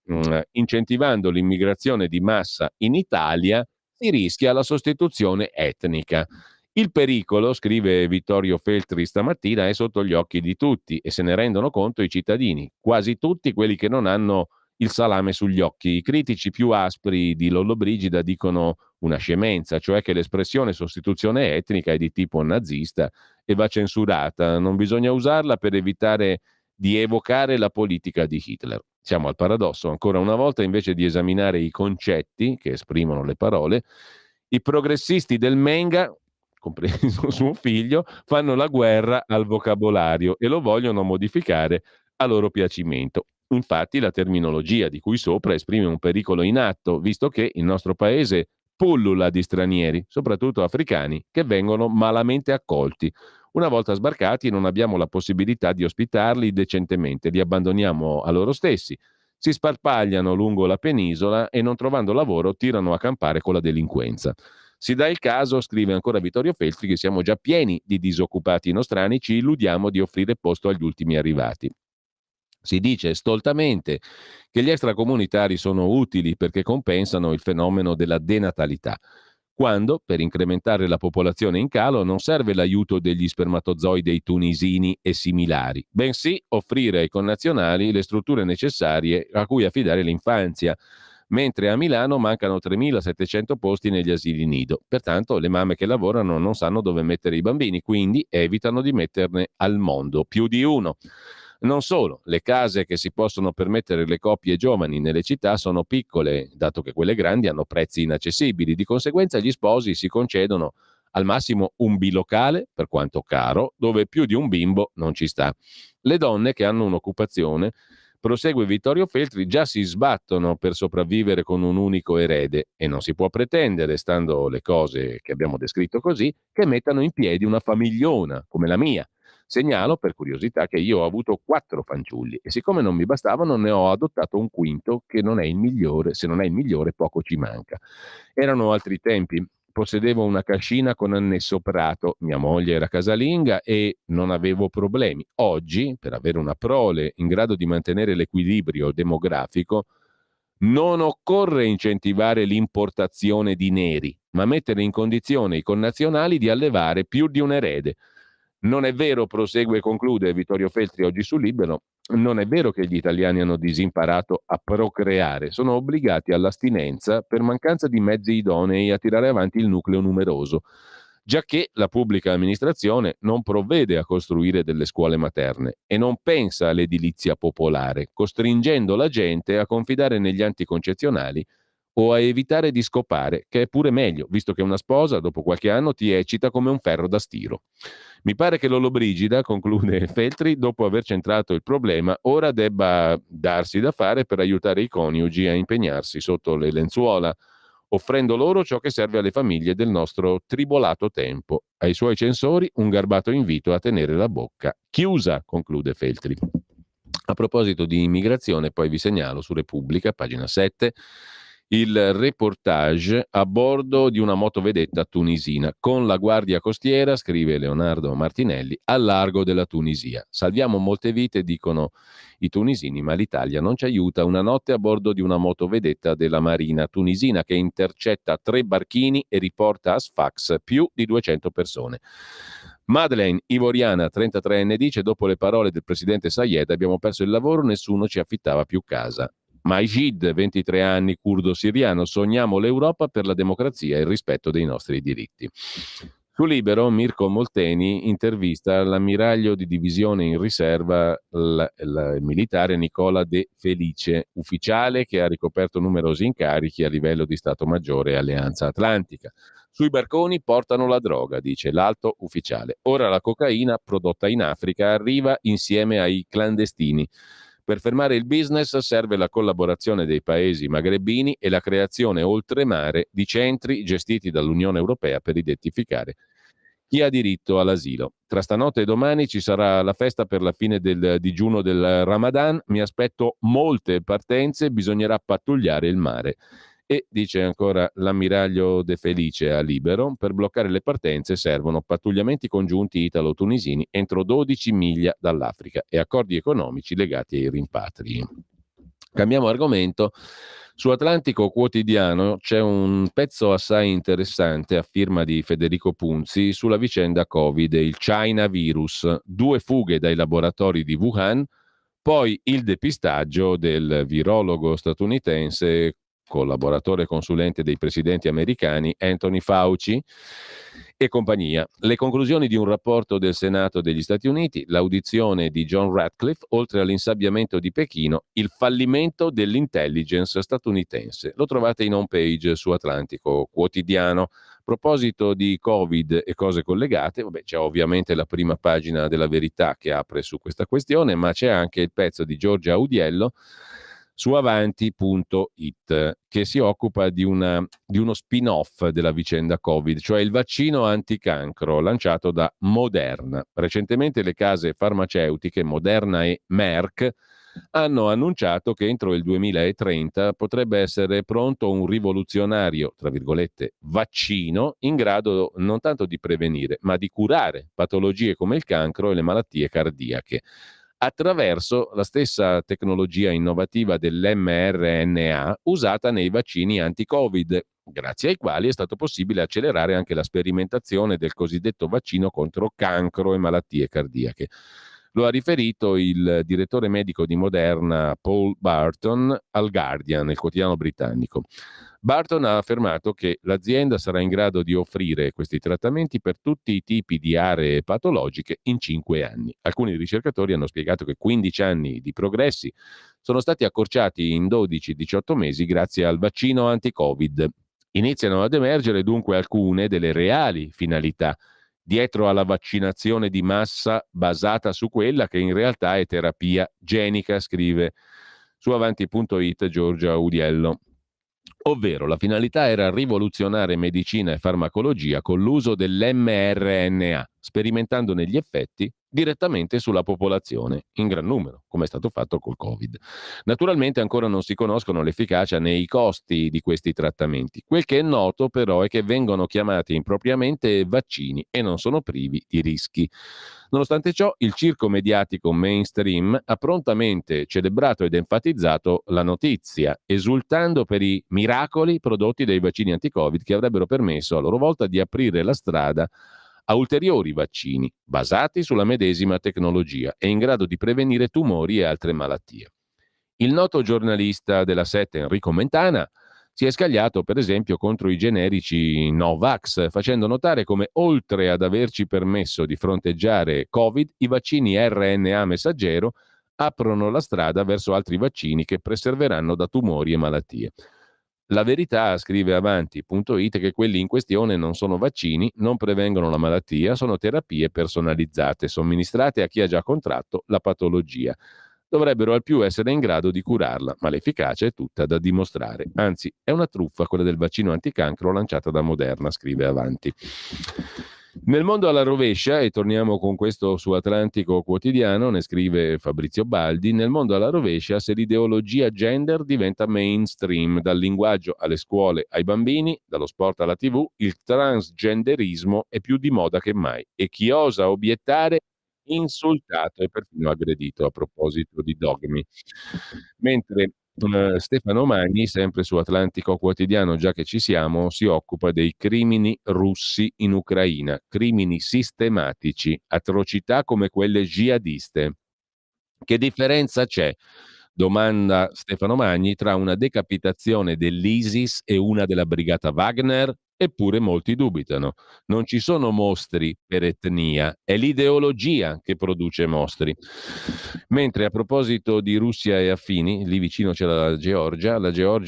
incentivando l'immigrazione di massa in Italia si rischia la sostituzione etnica. Il pericolo, scrive Vittorio Feltri stamattina, è sotto gli occhi di tutti e se ne rendono conto i cittadini, quasi tutti quelli che non hanno il salame sugli occhi. I critici più aspri di Lollobrigida dicono una scemenza, cioè che l'espressione sostituzione etnica è di tipo nazista e va censurata, non bisogna usarla per evitare di evocare la politica di Hitler. Siamo al paradosso, ancora una volta invece di esaminare i concetti che esprimono le parole, i progressisti del Menga, compreso suo figlio, fanno la guerra al vocabolario e lo vogliono modificare a loro piacimento. Infatti la terminologia di cui sopra esprime un pericolo in atto, visto che il nostro paese pullula di stranieri, soprattutto africani, che vengono malamente accolti. Una volta sbarcati non abbiamo la possibilità di ospitarli decentemente, li abbandoniamo a loro stessi, si sparpagliano lungo la penisola e non trovando lavoro tirano a campare con la delinquenza. Si dà il caso, scrive ancora Vittorio Feltri, che siamo già pieni di disoccupati nostrani, ci illudiamo di offrire posto agli ultimi arrivati. Si dice stoltamente che gli extracomunitari sono utili perché compensano il fenomeno della denatalità, quando, per incrementare la popolazione in calo, non serve l'aiuto degli spermatozoidi tunisini e similari, bensì offrire ai connazionali le strutture necessarie a cui affidare l'infanzia. mentre a Milano mancano 3.700 posti negli asili nido. Pertanto le mamme che lavorano non sanno dove mettere i bambini, quindi evitano di metterne al mondo più di uno. Non solo, le case che si possono permettere le coppie giovani nelle città sono piccole, dato che quelle grandi hanno prezzi inaccessibili. Di conseguenza gli sposi si concedono al massimo un bilocale, per quanto caro, dove più di un bimbo non ci sta. Le donne che hanno un'occupazione, prosegue Vittorio Feltri, già si sbattono per sopravvivere con un unico erede e non si può pretendere, stando le cose che abbiamo descritto così, che mettano in piedi una famigliona come la mia. Segnalo per curiosità che io ho avuto 4 fanciulli e siccome non mi bastavano ne ho adottato un quinto che non è il migliore, se non è il migliore poco ci manca. Erano altri tempi. Possedevo una cascina con annesso prato, mia moglie era casalinga e non avevo problemi. Oggi, per avere una prole in grado di mantenere l'equilibrio demografico, non occorre incentivare l'importazione di neri, ma mettere in condizione i connazionali di allevare più di un erede. Non è vero, prosegue e conclude Vittorio Feltri oggi su Libero, non è vero che gli italiani hanno disimparato a procreare, sono obbligati all'astinenza per mancanza di mezzi idonei a tirare avanti il nucleo numeroso, giacché la pubblica amministrazione non provvede a costruire delle scuole materne e non pensa all'edilizia popolare, costringendo la gente a confidare negli anticoncezionali o a evitare di scopare, che è pure meglio, visto che una sposa dopo qualche anno ti eccita come un ferro da stiro. Mi pare che Lollobrigida, conclude Feltri, dopo aver centrato il problema, ora debba darsi da fare per aiutare i coniugi a impegnarsi sotto le lenzuola, offrendo loro ciò che serve alle famiglie del nostro tribolato tempo. Ai suoi censori un garbato invito a tenere la bocca chiusa, conclude Feltri. A proposito di immigrazione, poi vi segnalo su Repubblica, pagina 7, il reportage a bordo di una motovedetta tunisina con la guardia costiera, scrive Leonardo Martinelli, al largo della Tunisia. Salviamo molte vite, dicono i tunisini, ma l'Italia non ci aiuta. Una notte a bordo di una motovedetta della marina tunisina che intercetta 3 barchini e riporta a Sfax più di 200 persone. Madeleine Ivoriana, 33enne, dice: dopo le parole del presidente Sayed abbiamo perso il lavoro, nessuno ci affittava più casa. Majid, 23 anni, curdo siriano, sogniamo l'Europa per la democrazia e il rispetto dei nostri diritti. Su Libero, Mirko Molteni intervista l'ammiraglio di divisione in riserva, il militare Nicola De Felice, ufficiale che ha ricoperto numerosi incarichi a livello di Stato Maggiore e Alleanza Atlantica. Sui barconi portano la droga, dice l'alto ufficiale. Ora la cocaina prodotta in Africa arriva insieme ai clandestini. Per fermare il business serve la collaborazione dei paesi magrebini e la creazione oltremare di centri gestiti dall'Unione Europea per identificare chi ha diritto all'asilo. Tra stanotte e domani ci sarà la festa per la fine del digiuno del Ramadan, mi aspetto molte partenze, bisognerà pattugliare il mare. E, dice ancora l'ammiraglio De Felice a Libero, per bloccare le partenze servono pattugliamenti congiunti italo-tunisini entro 12 miglia dall'Africa e accordi economici legati ai rimpatri. Cambiamo argomento. Su Atlantico Quotidiano c'è un pezzo assai interessante a firma di Federico Punzi sulla vicenda Covid e il China virus. 2 fughe dai laboratori di Wuhan, poi il depistaggio del virologo statunitense, collaboratore consulente dei presidenti americani Anthony Fauci e compagnia. Le conclusioni di un rapporto del Senato degli Stati Uniti, l'audizione di John Ratcliffe, oltre all'insabbiamento di Pechino, il fallimento dell'intelligence statunitense. Lo trovate in home page su Atlantico Quotidiano. A proposito di Covid e cose collegate, c'è ovviamente la prima pagina della Verità che apre su questa questione, ma c'è anche il pezzo di Giorgia Audiello su avanti.it che si occupa di uno spin-off della vicenda Covid, cioè il vaccino anticancro lanciato da Moderna. Recentemente le case farmaceutiche Moderna e Merck hanno annunciato che entro il 2030 potrebbe essere pronto un rivoluzionario, tra virgolette, vaccino in grado non tanto di prevenire, ma di curare patologie come il cancro e le malattie cardiache, attraverso la stessa tecnologia innovativa dell'mRNA usata nei vaccini anti-Covid, grazie ai quali è stato possibile accelerare anche la sperimentazione del cosiddetto vaccino contro cancro e malattie cardiache. Lo ha riferito il direttore medico di Moderna Paul Barton al Guardian, il quotidiano britannico. Barton ha affermato che l'azienda sarà in grado di offrire questi trattamenti per tutti i tipi di aree patologiche in 5 anni. Alcuni ricercatori hanno spiegato che 15 anni di progressi sono stati accorciati in 12-18 mesi grazie al vaccino anti-Covid. Iniziano ad emergere dunque alcune delle reali finalità dietro alla vaccinazione di massa basata su quella che in realtà è terapia genica, scrive su avanti.it Giorgia Udiello. Ovvero la finalità era rivoluzionare medicina e farmacologia con l'uso dell'mRNA, sperimentandone gli effetti direttamente sulla popolazione, in gran numero, come è stato fatto col Covid. Naturalmente ancora non si conoscono l'efficacia né i costi di questi trattamenti. Quel che è noto però è che vengono chiamati impropriamente vaccini e non sono privi di rischi. Nonostante ciò, il circo mediatico mainstream ha prontamente celebrato ed enfatizzato la notizia, esultando per i miracoli prodotti dai vaccini anti-Covid che avrebbero permesso a loro volta di aprire la strada a ulteriori vaccini basati sulla medesima tecnologia e in grado di prevenire tumori e altre malattie. Il noto giornalista della 7 Enrico Mentana si è scagliato per esempio contro i generici Novax, facendo notare come oltre ad averci permesso di fronteggiare Covid, i vaccini RNA messaggero aprono la strada verso altri vaccini che preserveranno da tumori e malattie. La verità, scrive avanti.it, è che quelli in questione non sono vaccini, non prevengono la malattia, sono terapie personalizzate, somministrate a chi ha già contratto la patologia. Dovrebbero al più essere in grado di curarla, ma l'efficacia è tutta da dimostrare. Anzi, è una truffa quella del vaccino anticancro lanciata da Moderna, scrive Avanti. Nel mondo alla rovescia, e torniamo con questo su Atlantico Quotidiano, ne scrive Fabrizio Baldi, nel mondo alla rovescia se l'ideologia gender diventa mainstream, dal linguaggio alle scuole ai bambini, dallo sport alla TV, il transgenderismo è più di moda che mai e chi osa obiettare insultato e perfino aggredito a proposito di dogmi. Mentre Stefano Magni, sempre su Atlantico Quotidiano, già che ci siamo, si occupa dei crimini russi in Ucraina, crimini sistematici, atrocità come quelle jihadiste. Che differenza c'è, domanda Stefano Magni, tra una decapitazione dell'ISIS e una della brigata Wagner? Eppure molti dubitano. Non ci sono mostri per etnia, è l'ideologia che produce mostri. Mentre a proposito di Russia e affini, lì vicino c'è la Georgia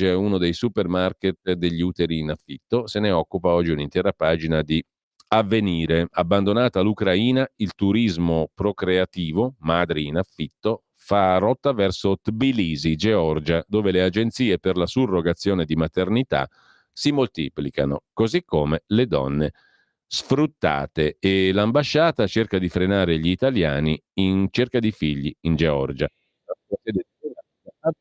è uno dei supermarket degli uteri in affitto, se ne occupa oggi un'intera pagina di Avvenire. Abbandonata l'Ucraina, il turismo procreativo, madri in affitto, fa rotta verso Tbilisi, Georgia, dove le agenzie per la surrogazione di maternità si moltiplicano, così come le donne sfruttate, e l'ambasciata cerca di frenare gli italiani in cerca di figli in Georgia. A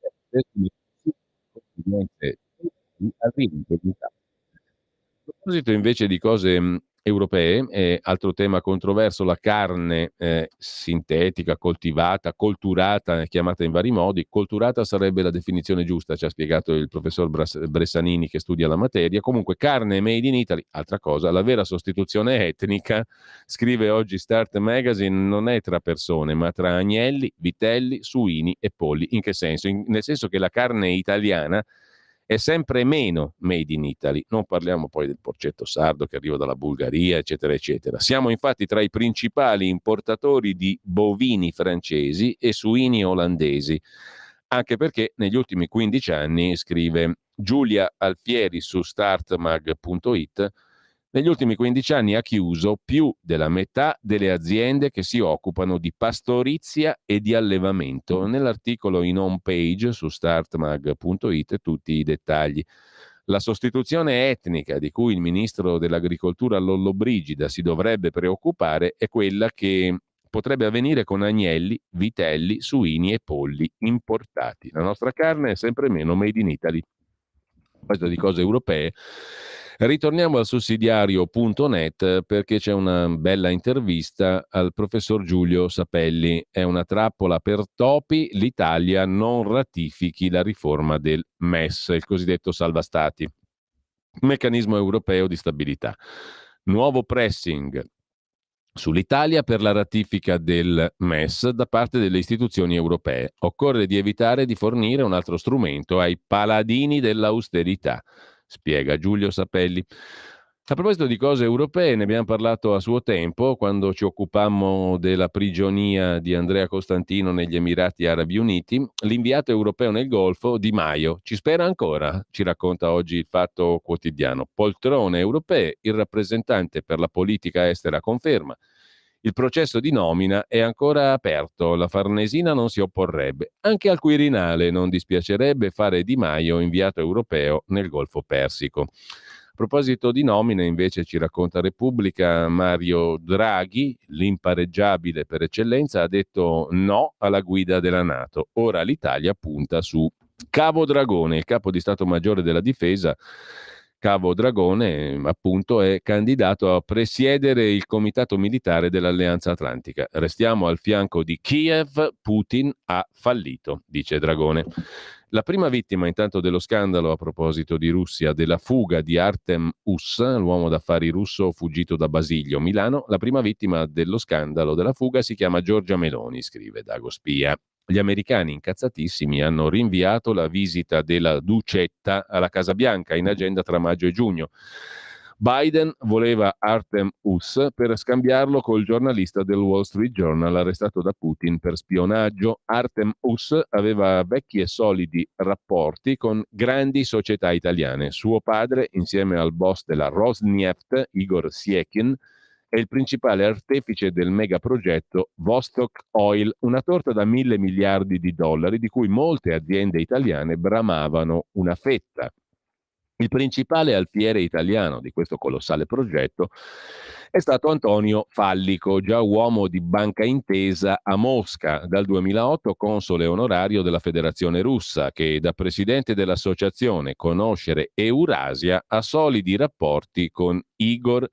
proposito invece di cose europee, altro tema controverso, la carne sintetica, coltivata, colturata, chiamata in vari modi. Colturata sarebbe la definizione giusta, ci ha spiegato il professor Bressanini che studia la materia. Comunque carne made in Italy, altra cosa, la vera sostituzione etnica, scrive oggi Start Magazine, non è tra persone, ma tra agnelli, vitelli, suini e polli. In che senso? Nel senso che la carne italiana è sempre meno made in Italy. Non parliamo poi del porcetto sardo che arriva dalla Bulgaria, eccetera, eccetera. Siamo infatti tra i principali importatori di bovini francesi e suini olandesi, anche perché negli ultimi 15 anni, scrive Giulia Alfieri su startmag.it, negli ultimi 15 anni ha chiuso più della metà delle aziende che si occupano di pastorizia e di allevamento. Nell'articolo in home page su startmag.it tutti i dettagli. La sostituzione etnica di cui il ministro dell'agricoltura Lollobrigida si dovrebbe preoccupare è quella che potrebbe avvenire con agnelli, vitelli, suini e polli importati. La nostra carne è sempre meno made in Italy. Questo di cose europee. Ritorniamo al sussidiario.net perché c'è una bella intervista al professor Giulio Sapelli. È una trappola per topi, l'Italia non ratifichi la riforma del MES, il cosiddetto salva stati, meccanismo europeo di stabilità. Nuovo pressing sull'Italia per la ratifica del MES da parte delle istituzioni europee. Occorre di evitare di fornire un altro strumento ai paladini dell'austerità, spiega Giulio Sapelli. A proposito di cose europee, ne abbiamo parlato a suo tempo quando ci occupammo della prigionia di Andrea Costantino negli Emirati Arabi Uniti. L'inviato europeo nel Golfo, Di Maio, ci spera ancora, ci racconta oggi il Fatto Quotidiano. Poltrone europee, il rappresentante per la politica estera conferma. Il processo di nomina è ancora aperto, la Farnesina non si opporrebbe. Anche al Quirinale non dispiacerebbe fare Di Maio inviato europeo nel Golfo Persico. A proposito di nomine, invece, ci racconta Repubblica, Mario Draghi, l'impareggiabile per eccellenza, ha detto no alla guida della NATO. Ora l'Italia punta su Cavo Dragone, il capo di Stato Maggiore della Difesa. Cavo Dragone, appunto, è candidato a presiedere il Comitato Militare dell'Alleanza Atlantica. Restiamo al fianco di Kiev, Putin ha fallito, dice Dragone. La prima vittima intanto dello scandalo a proposito di Russia, della fuga di Artem Us, l'uomo d'affari russo fuggito da Basilio, Milano, la prima vittima dello scandalo della fuga si chiama Giorgia Meloni, scrive Dago Spia. Gli americani incazzatissimi hanno rinviato la visita della Ducetta alla Casa Bianca in agenda tra maggio e giugno. Biden voleva Artem Us per scambiarlo col giornalista del Wall Street Journal arrestato da Putin per spionaggio. Artem Us aveva vecchi e solidi rapporti con grandi società italiane. Suo padre, insieme al boss della Rosneft, Igor Siekin, è il principale artefice del megaprogetto Vostok Oil, una torta da $1.000 miliardi di cui molte aziende italiane bramavano una fetta. Il principale alfiere italiano di questo colossale progetto è stato Antonio Fallico, già uomo di Banca Intesa a Mosca, dal 2008 console onorario della Federazione Russa, che da presidente dell'associazione Conoscere Eurasia ha solidi rapporti con Igor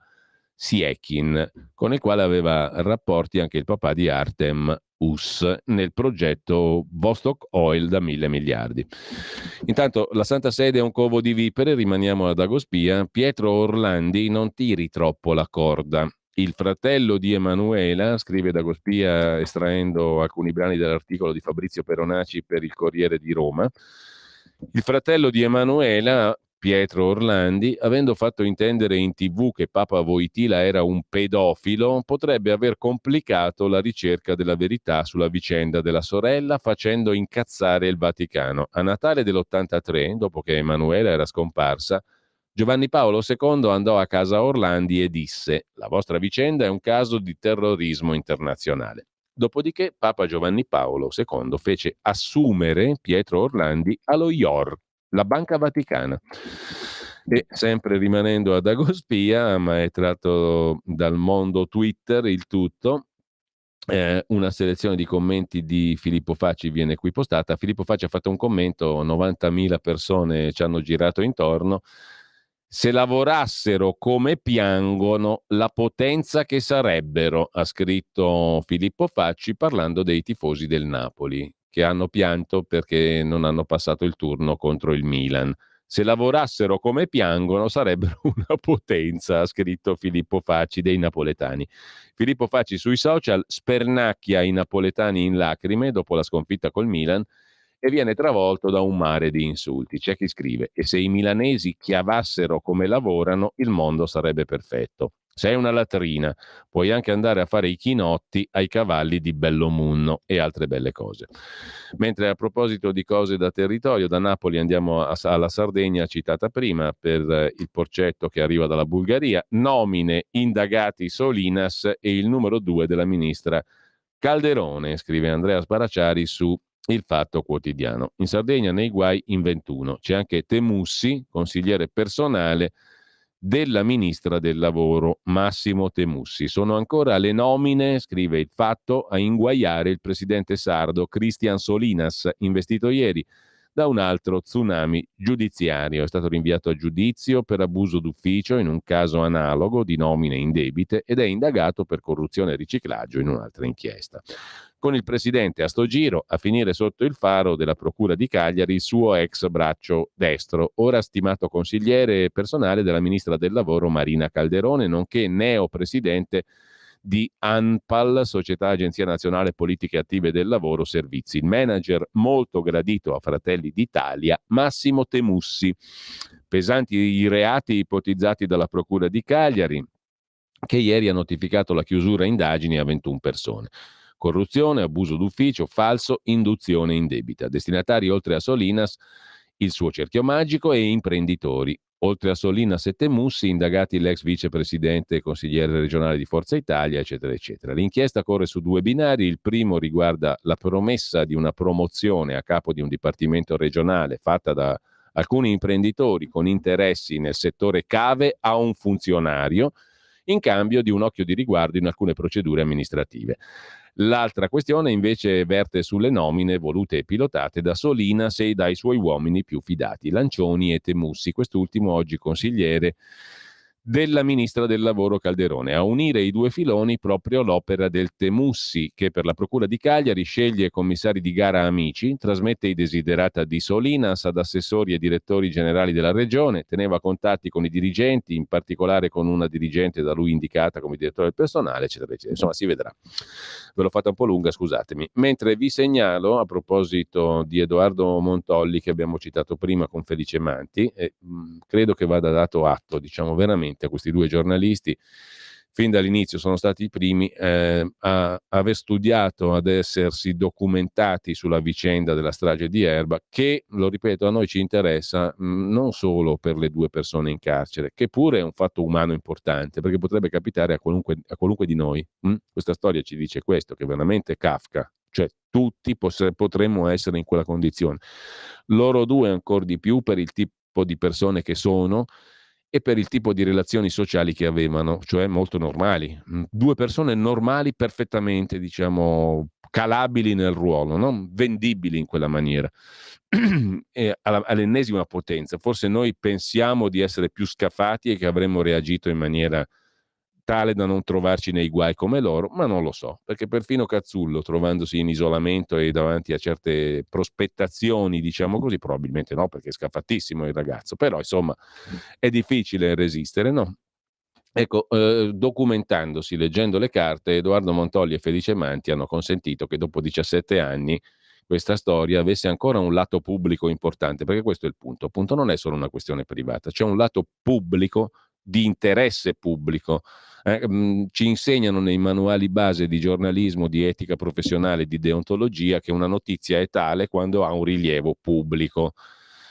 Siekin, con il quale aveva rapporti anche il papà di Artem Us nel progetto Vostok Oil da $1.000 miliardi. Intanto la Santa Sede è un covo di vipere, rimaniamo ad Agospia. Pietro Orlandi, non tiri troppo la corda. Il fratello di Emanuela, scrive Dagospia estraendo alcuni brani dell'articolo di Fabrizio Peronaci per il Corriere di Roma. Il fratello di Emanuela, Pietro Orlandi, avendo fatto intendere in TV che Papa Wojtyla era un pedofilo, potrebbe aver complicato la ricerca della verità sulla vicenda della sorella, facendo incazzare il Vaticano. A Natale dell'83, dopo che Emanuela era scomparsa, Giovanni Paolo II andò a casa Orlandi e disse: «La vostra vicenda è un caso di terrorismo internazionale». Dopodiché Papa Giovanni Paolo II fece assumere Pietro Orlandi allo IOR, la Banca Vaticana. E sempre rimanendo ad Agospia, ma è tratto dal mondo Twitter il tutto, una selezione di commenti di Filippo Facci viene qui postata. Filippo Facci ha fatto un commento, 90.000 persone ci hanno girato intorno. Se lavorassero come piangono, la potenza che sarebbero, ha scritto Filippo Facci parlando dei tifosi del Napoli, che hanno pianto perché non hanno passato il turno contro il Milan. Se lavorassero come piangono sarebbero una potenza, ha scritto Filippo Facci dei napoletani. Filippo Facci sui social spernacchia i napoletani in lacrime dopo la sconfitta col Milan e viene travolto da un mare di insulti. C'è chi scrive: e se i milanesi chiavassero come lavorano, il mondo sarebbe perfetto. Sei una latrina, puoi anche andare a fare i chinotti ai cavalli di Bellomunno e altre belle cose. Mentre a proposito di cose da territorio, da Napoli andiamo alla Sardegna, citata prima, per il porcetto che arriva dalla Bulgaria, nomine indagati Solinas e il numero 2 della ministra Calderone, scrive Andrea Sbaracciari su Il Fatto Quotidiano. In Sardegna nei guai in 21. C'è anche Temussi, consigliere personale della ministra del lavoro Massimo Temussi. Sono ancora le nomine, scrive Il Fatto, a inguaiare il presidente sardo Cristian Solinas, investito ieri da un altro tsunami giudiziario. È stato rinviato a giudizio per abuso d'ufficio in un caso analogo di nomine indebite ed è indagato per corruzione e riciclaggio in un'altra inchiesta. Con il presidente a sto giro a finire sotto il faro della procura di Cagliari il suo ex braccio destro, ora stimato consigliere personale della ministra del lavoro Marina Calderone, nonché neopresidente di ANPAL, Società Agenzia Nazionale Politiche Attive del Lavoro Servizi. Il manager molto gradito a Fratelli d'Italia, Massimo Temussi. Pesanti i reati ipotizzati dalla Procura di Cagliari, che ieri ha notificato la chiusura indagini a 21 persone. Corruzione, abuso d'ufficio, falso, induzione indebita. Destinatari oltre a Solinas, il suo cerchio magico e imprenditori. Oltre a Solinas e Temussi, indagati l'ex vicepresidente e consigliere regionale di Forza Italia, eccetera, eccetera. L'inchiesta corre su 2 binari. Il primo riguarda la promessa di una promozione a capo di un dipartimento regionale fatta da alcuni imprenditori con interessi nel settore cave a un funzionario in cambio di un occhio di riguardo in alcune procedure amministrative. L'altra questione invece verte sulle nomine volute e pilotate da Solinas e dai suoi uomini più fidati, Lancioni e Temussi, quest'ultimo oggi consigliere della ministra del lavoro Calderone. A unire i due filoni proprio l'opera del Temussi, che per la Procura di Cagliari sceglie commissari di gara amici, trasmette i desiderata di Solinas ad assessori e direttori generali della regione, teneva contatti con i dirigenti, in particolare con una dirigente da lui indicata come direttore del personale, eccetera, eccetera. Insomma, si vedrà. Ve l'ho fatta un po' lunga, scusatemi. Mentre vi segnalo, a proposito di Edoardo Montolli, che abbiamo citato prima con Felice Manti, credo che vada dato atto, diciamo veramente, a questi due giornalisti, fin dall'inizio sono stati i primi a aver studiato, ad essersi documentati sulla vicenda della strage di Erba, che, lo ripeto, a noi ci interessa non solo per le 2 persone in carcere, che pure è un fatto umano importante, perché potrebbe capitare a qualunque di noi. Questa storia ci dice questo, che veramente Kafka, cioè tutti potremmo essere in quella condizione. Loro 2 ancora di più, per il tipo di persone che sono e per il tipo di relazioni sociali che avevano, cioè molto normali. 2 persone normali, perfettamente, diciamo, calabili nel ruolo, no? Vendibili in quella maniera. E all'ennesima potenza. Forse noi pensiamo di essere più scafati e che avremmo reagito in maniera tale da non trovarci nei guai come loro, ma non lo so, perché perfino Cazzullo, trovandosi in isolamento e davanti a certe prospettazioni, diciamo così, probabilmente no, perché è scafatissimo il ragazzo, però insomma è difficile resistere, no? Ecco, documentandosi, leggendo le carte, Edoardo Montolli e Felice Manti hanno consentito che dopo 17 anni questa storia avesse ancora un lato pubblico importante, perché questo è il punto. Appunto, non è solo una questione privata, c'è un lato pubblico, di interesse pubblico. Ci insegnano nei manuali base di giornalismo, di etica professionale, di deontologia, che una notizia è tale quando ha un rilievo pubblico.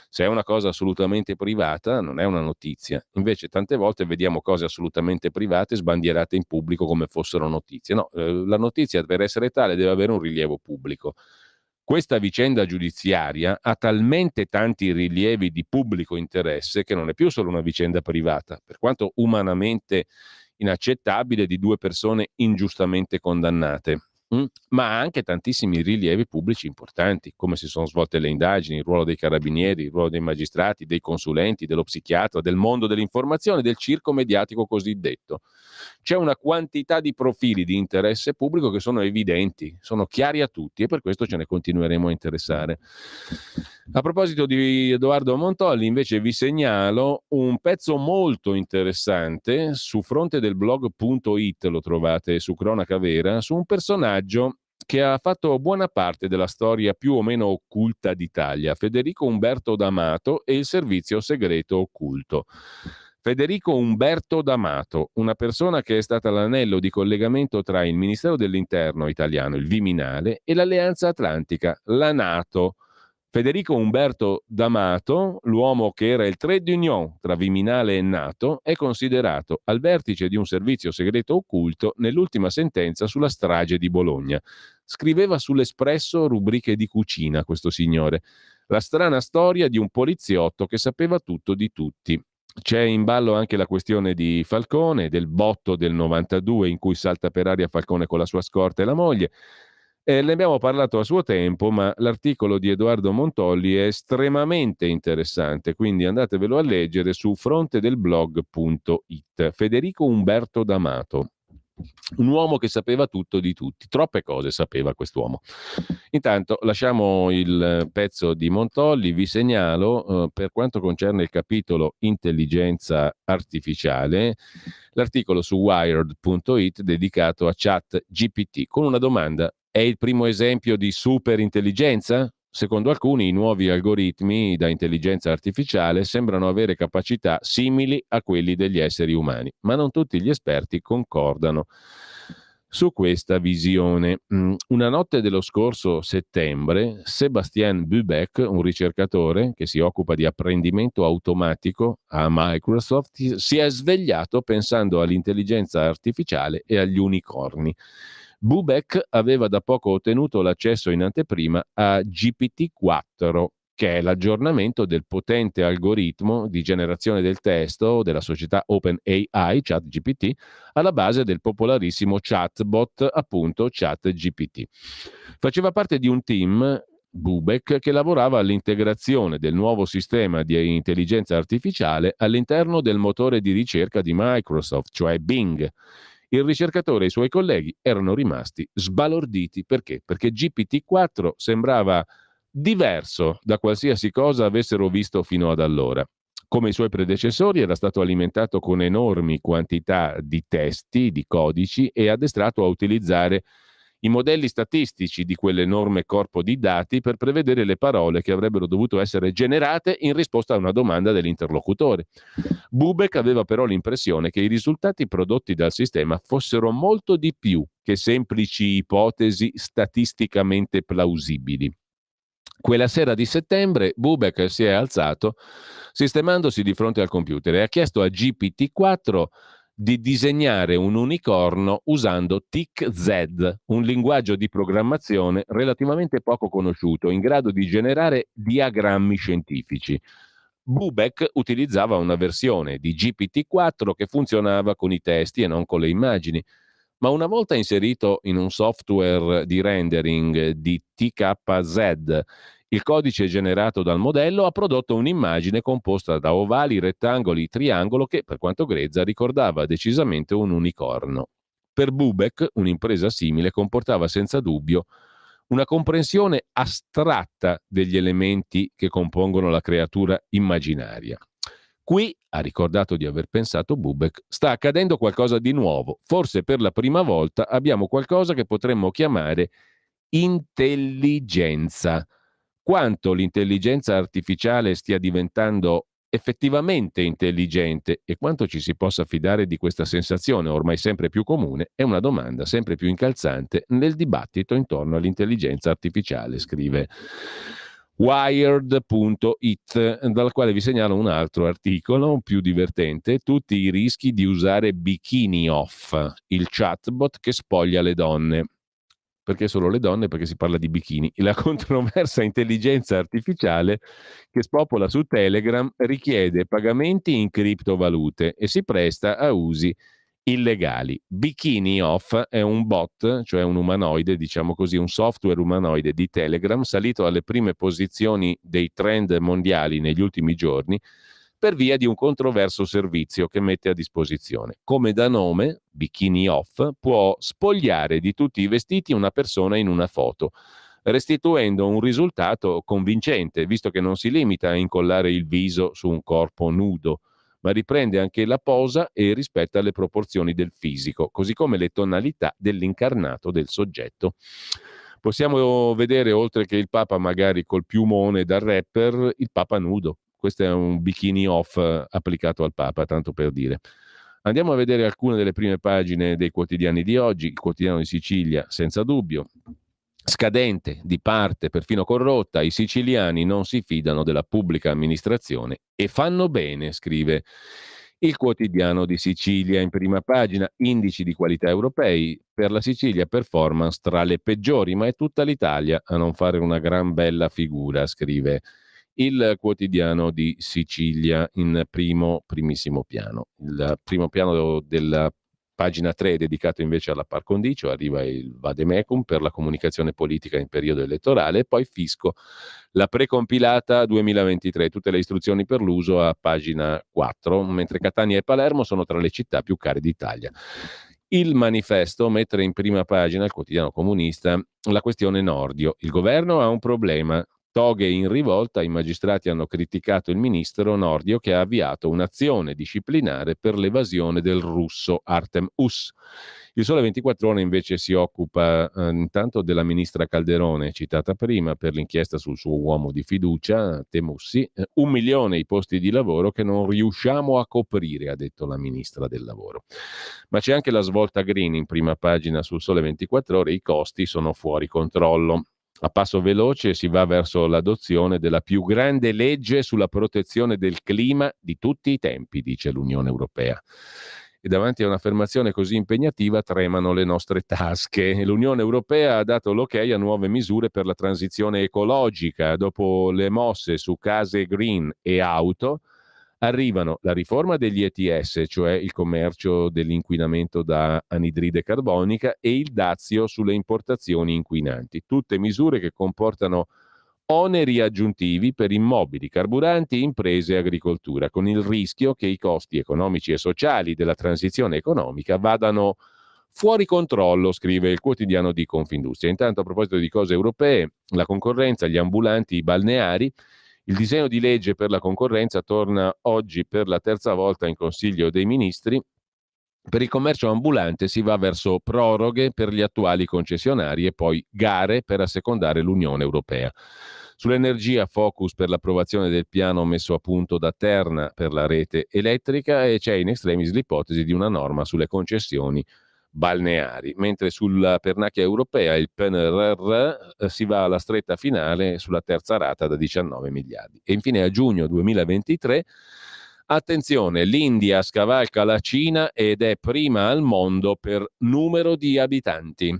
Se è una cosa assolutamente privata, non è una notizia. Invece tante volte vediamo cose assolutamente private sbandierate in pubblico come fossero notizie. No, la notizia, per essere tale, deve avere un rilievo pubblico. Questa vicenda giudiziaria ha talmente tanti rilievi di pubblico interesse che non è più solo una vicenda privata, per quanto umanamente inaccettabile, di 2 persone ingiustamente condannate, ma ha anche tantissimi rilievi pubblici importanti, come si sono svolte le indagini, il ruolo dei carabinieri, il ruolo dei magistrati, dei consulenti, dello psichiatra, del mondo dell'informazione, del circo mediatico cosiddetto. C'è una quantità di profili di interesse pubblico che sono evidenti, sono chiari a tutti, e per questo ce ne continueremo a interessare. A proposito di Edoardo Montolli, invece, vi segnalo un pezzo molto interessante su frontedelblog.it, lo trovate su Cronaca Vera, su un personaggio che ha fatto buona parte della storia più o meno occulta d'Italia, Federico Umberto D'Amato e il servizio segreto occulto. Federico Umberto D'Amato, una persona che è stata l'anello di collegamento tra il Ministero dell'Interno italiano, il Viminale, e l'Alleanza Atlantica, la NATO. Federico Umberto D'Amato, l'uomo che era il trait d'union tra Viminale e NATO, è considerato al vertice di un servizio segreto occulto nell'ultima sentenza sulla strage di Bologna. Scriveva sull'Espresso rubriche di cucina questo signore. La strana storia di un poliziotto che sapeva tutto di tutti. C'è in ballo anche la questione di Falcone, del botto del 92 in cui salta per aria Falcone con la sua scorta e la moglie. Ne abbiamo parlato a suo tempo, ma l'articolo di Edoardo Montolli è estremamente interessante, quindi andatevelo a leggere su frontedelblog.it. Federico Umberto D'Amato. Un uomo che sapeva tutto di tutti, troppe cose sapeva quest'uomo. Intanto lasciamo il pezzo di Montolli, vi segnalo per quanto concerne il capitolo intelligenza artificiale, l'articolo su wired.it dedicato a ChatGPT con una domanda: è il primo esempio di superintelligenza? Secondo alcuni, i nuovi algoritmi da intelligenza artificiale sembrano avere capacità simili a quelli degli esseri umani, ma non tutti gli esperti concordano su questa visione. Una notte dello scorso settembre, Sébastien Bubec, un ricercatore che si occupa di apprendimento automatico a Microsoft, si è svegliato pensando all'intelligenza artificiale e agli unicorni. Bubec aveva da poco ottenuto l'accesso in anteprima a GPT-4, che è l'aggiornamento del potente algoritmo di generazione del testo della società OpenAI, ChatGPT, alla base del popolarissimo chatbot, appunto ChatGPT. Faceva parte di un team, Bubec, che lavorava all'integrazione del nuovo sistema di intelligenza artificiale all'interno del motore di ricerca di Microsoft, cioè Bing. Il ricercatore e i suoi colleghi erano rimasti sbalorditi. Perché? Perché GPT-4 sembrava diverso da qualsiasi cosa avessero visto fino ad allora. Come i suoi predecessori era stato alimentato con enormi quantità di testi, di codici e addestrato a utilizzare i modelli statistici di quell'enorme corpo di dati per prevedere le parole che avrebbero dovuto essere generate in risposta a una domanda dell'interlocutore. Bubec aveva però l'impressione che i risultati prodotti dal sistema fossero molto di più che semplici ipotesi statisticamente plausibili. Quella sera di settembre Bubec si è alzato sistemandosi di fronte al computer e ha chiesto a GPT-4 di disegnare un unicorno usando TIC-Z, un linguaggio di programmazione relativamente poco conosciuto, in grado di generare diagrammi scientifici. Bubec utilizzava una versione di GPT-4 che funzionava con i testi e non con le immagini, ma una volta inserito in un software di rendering di TKZ, il codice generato dal modello ha prodotto un'immagine composta da ovali, rettangoli, triangolo che, per quanto grezza, ricordava decisamente un unicorno. Per Bubec, un'impresa simile comportava senza dubbio una comprensione astratta degli elementi che compongono la creatura immaginaria. Qui, ha ricordato di aver pensato Bubec, sta accadendo qualcosa di nuovo. Forse per la prima volta abbiamo qualcosa che potremmo chiamare intelligenza. Quanto l'intelligenza artificiale stia diventando effettivamente intelligente e quanto ci si possa fidare di questa sensazione ormai sempre più comune è una domanda sempre più incalzante nel dibattito intorno all'intelligenza artificiale, scrive Wired.it, dal quale vi segnalo un altro articolo più divertente: tutti i rischi di usare Bikini Off, il chatbot che spoglia le donne. Perché solo le donne? Perché si parla di bikini. La controversa intelligenza artificiale che spopola su Telegram richiede pagamenti in criptovalute e si presta a usi illegali. Bikini Off è un bot, cioè un umanoide, diciamo così, un software umanoide di Telegram salito alle prime posizioni dei trend mondiali negli ultimi giorni per via di un controverso servizio che mette a disposizione. Come da nome, Bikini Off può spogliare di tutti i vestiti una persona in una foto, restituendo un risultato convincente, visto che non si limita a incollare il viso su un corpo nudo, ma riprende anche la posa e rispetta le proporzioni del fisico, così come le tonalità dell'incarnato del soggetto. Possiamo vedere, oltre che il Papa magari col piumone da rapper, il Papa nudo. Questo è un bikini off applicato al Papa, tanto per dire. Andiamo a vedere alcune delle prime pagine dei quotidiani di oggi. Il quotidiano di Sicilia, senza dubbio. Scadente, di parte, perfino corrotta, i siciliani non si fidano della pubblica amministrazione e fanno bene, scrive il quotidiano di Sicilia in prima pagina. Indici di qualità europei, per la Sicilia performance tra le peggiori, ma è tutta l'Italia a non fare una gran bella figura, scrive il quotidiano di Sicilia in primissimo piano. Il primo piano della pagina 3 è dedicato invece alla par condicio, arriva il vademecum per la comunicazione politica in periodo elettorale e poi fisco, la precompilata 2023, tutte le istruzioni per l'uso a pagina 4, mentre Catania e Palermo sono tra le città più care d'Italia. Il Manifesto mette in prima pagina, il quotidiano comunista, la questione Nordio. Il governo ha un problema. Toghe in rivolta, i magistrati hanno criticato il ministro Nordio che ha avviato un'azione disciplinare per l'evasione del russo Artem Us. Il Sole 24 Ore invece si occupa intanto della ministra Calderone, citata prima, per l'inchiesta sul suo uomo di fiducia, Temussi. 1 milione i posti di lavoro che non riusciamo a coprire, ha detto la ministra del lavoro. Ma c'è anche la svolta green in prima pagina sul Sole 24 Ore, i costi sono fuori controllo. A passo veloce si va verso l'adozione della più grande legge sulla protezione del clima di tutti i tempi, dice l'Unione Europea. E davanti a un'affermazione così impegnativa tremano le nostre tasche. L'Unione Europea ha dato l'ok a nuove misure per la transizione ecologica. Dopo le mosse su case green e auto, arrivano la riforma degli ETS, cioè il commercio dell'inquinamento da anidride carbonica, e il dazio sulle importazioni inquinanti. Tutte misure che comportano oneri aggiuntivi per immobili, carburanti, imprese e agricoltura, con il rischio che i costi economici e sociali della transizione economica vadano fuori controllo, scrive il quotidiano di Confindustria. Intanto, a proposito di cose europee, la concorrenza, gli ambulanti, i balneari, il disegno di legge per la concorrenza torna oggi per la terza volta in Consiglio dei Ministri. Per il commercio ambulante si va verso proroghe per gli attuali concessionari e poi gare per assecondare l'Unione Europea. Sull'energia, focus per l'approvazione del piano messo a punto da Terna per la rete elettrica, e c'è in extremis l'ipotesi di una norma sulle concessioni balneari, mentre sulla pernacchia europea, il PNRR, si va alla stretta finale sulla terza rata da 19 miliardi. E infine a giugno 2023, attenzione, l'India scavalca la Cina ed è prima al mondo per numero di abitanti.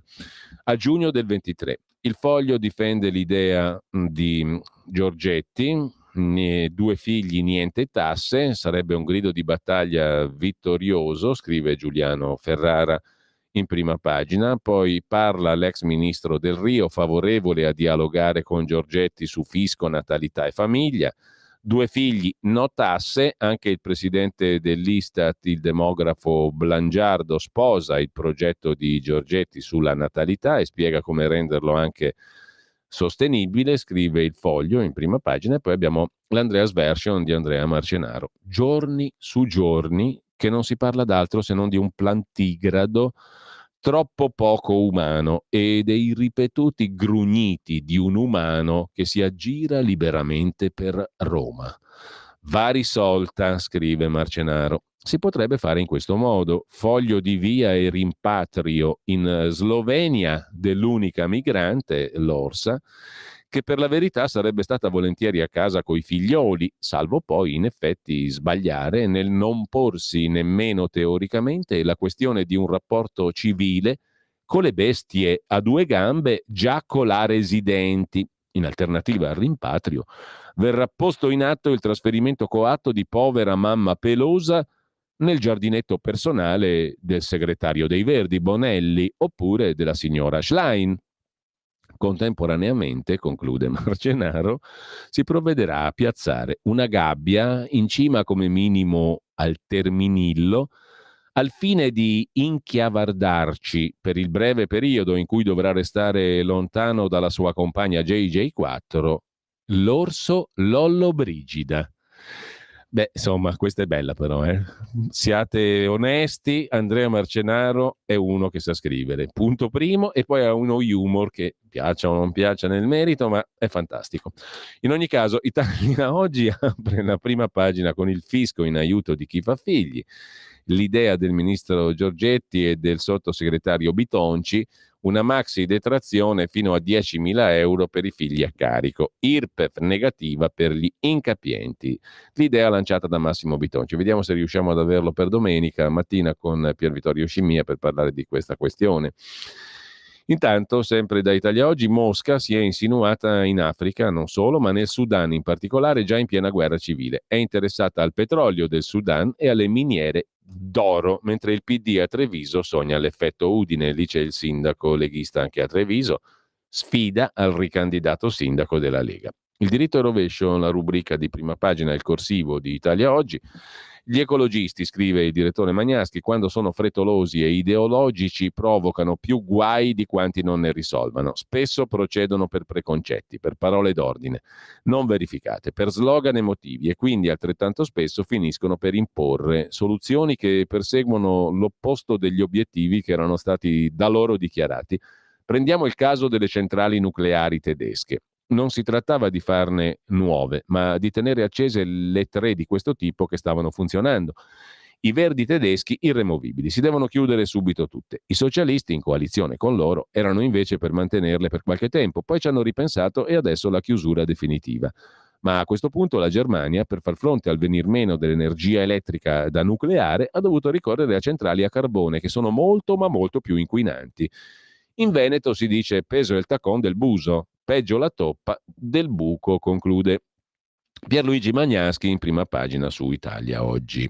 A giugno del 23. Il Foglio difende l'idea di Giorgetti, 2 figli, niente tasse, sarebbe un grido di battaglia vittorioso, scrive Giuliano Ferrara in prima pagina. Poi parla l'ex ministro Del Rio, favorevole a dialogare con Giorgetti su fisco, natalità e famiglia. 2 figli, no tasse. Anche il presidente dell'Istat, il demografo Blangiardo, sposa il progetto di Giorgetti sulla natalità e spiega come renderlo anche sostenibile, scrive il Foglio in prima pagina. E poi abbiamo l'Andreas Version di Andrea Marcenaro. Giorni su giorni che non si parla d'altro se non di un plantigrado troppo poco umano e dei ripetuti grugniti di un umano che si aggira liberamente per Roma. Va risolta, scrive Marcenaro. Si potrebbe fare in questo modo: foglio di via e rimpatrio in Slovenia dell'unica migrante, l'Orsa, che per la verità sarebbe stata volentieri a casa coi figlioli, salvo poi in effetti sbagliare nel non porsi nemmeno teoricamente la questione di un rapporto civile con le bestie a 2 gambe già colà residenti. In alternativa al rimpatrio verrà posto in atto il trasferimento coatto di povera mamma pelosa nel giardinetto personale del segretario dei Verdi Bonelli oppure della signora Schlein. Contemporaneamente, conclude Marcenaro, si provvederà a piazzare una gabbia in cima come minimo al Terminillo al fine di inchiavardarci per il breve periodo in cui dovrà restare lontano dalla sua compagna JJ4, l'orso Lollobrigida. Beh, insomma, questa è bella però, Siate onesti, Andrea Marcenaro è uno che sa scrivere, punto primo, e poi ha uno humor che piaccia o non piaccia nel merito, ma è fantastico. In ogni caso, Italia Oggi apre la prima pagina con il fisco in aiuto di chi fa figli, l'idea del ministro Giorgetti e del sottosegretario Bitonci, una maxi detrazione fino a 10.000 euro per i figli a carico, IRPEF negativa per gli incapienti. L'idea lanciata da Massimo Bitonci. Vediamo se riusciamo ad averlo per domenica mattina con Pier Vittorio Scimia per parlare di questa questione. Intanto, sempre da Italia Oggi, Mosca si è insinuata in Africa, non solo, ma nel Sudan in particolare, già in piena guerra civile. È interessata al petrolio del Sudan e alle miniere d'oro, mentre il PD a Treviso sogna l'effetto Udine. Lì c'è il sindaco leghista anche a Treviso, sfida al ricandidato sindaco della Lega. Il diritto al rovescio, la rubrica di prima pagina, il corsivo di Italia Oggi. Gli ecologisti, scrive il direttore Magnaschi, quando sono frettolosi e ideologici provocano più guai di quanti non ne risolvano. Spesso procedono per preconcetti, per parole d'ordine non verificate, per slogan emotivi e quindi altrettanto spesso finiscono per imporre soluzioni che perseguono l'opposto degli obiettivi che erano stati da loro dichiarati. Prendiamo il caso delle centrali nucleari tedesche. Non si trattava di farne nuove, ma di tenere accese le 3 di questo tipo che stavano funzionando. I verdi tedeschi irremovibili, si devono chiudere subito tutte. I socialisti, in coalizione con loro, erano invece per mantenerle per qualche tempo, poi ci hanno ripensato e adesso la chiusura definitiva. Ma a questo punto la Germania, per far fronte al venir meno dell'energia elettrica da nucleare, ha dovuto ricorrere a centrali a carbone, che sono molto ma molto più inquinanti. In Veneto si dice peso il tacon del buso, peggio la toppa del buco, conclude Pierluigi Magnaschi in prima pagina su Italia Oggi.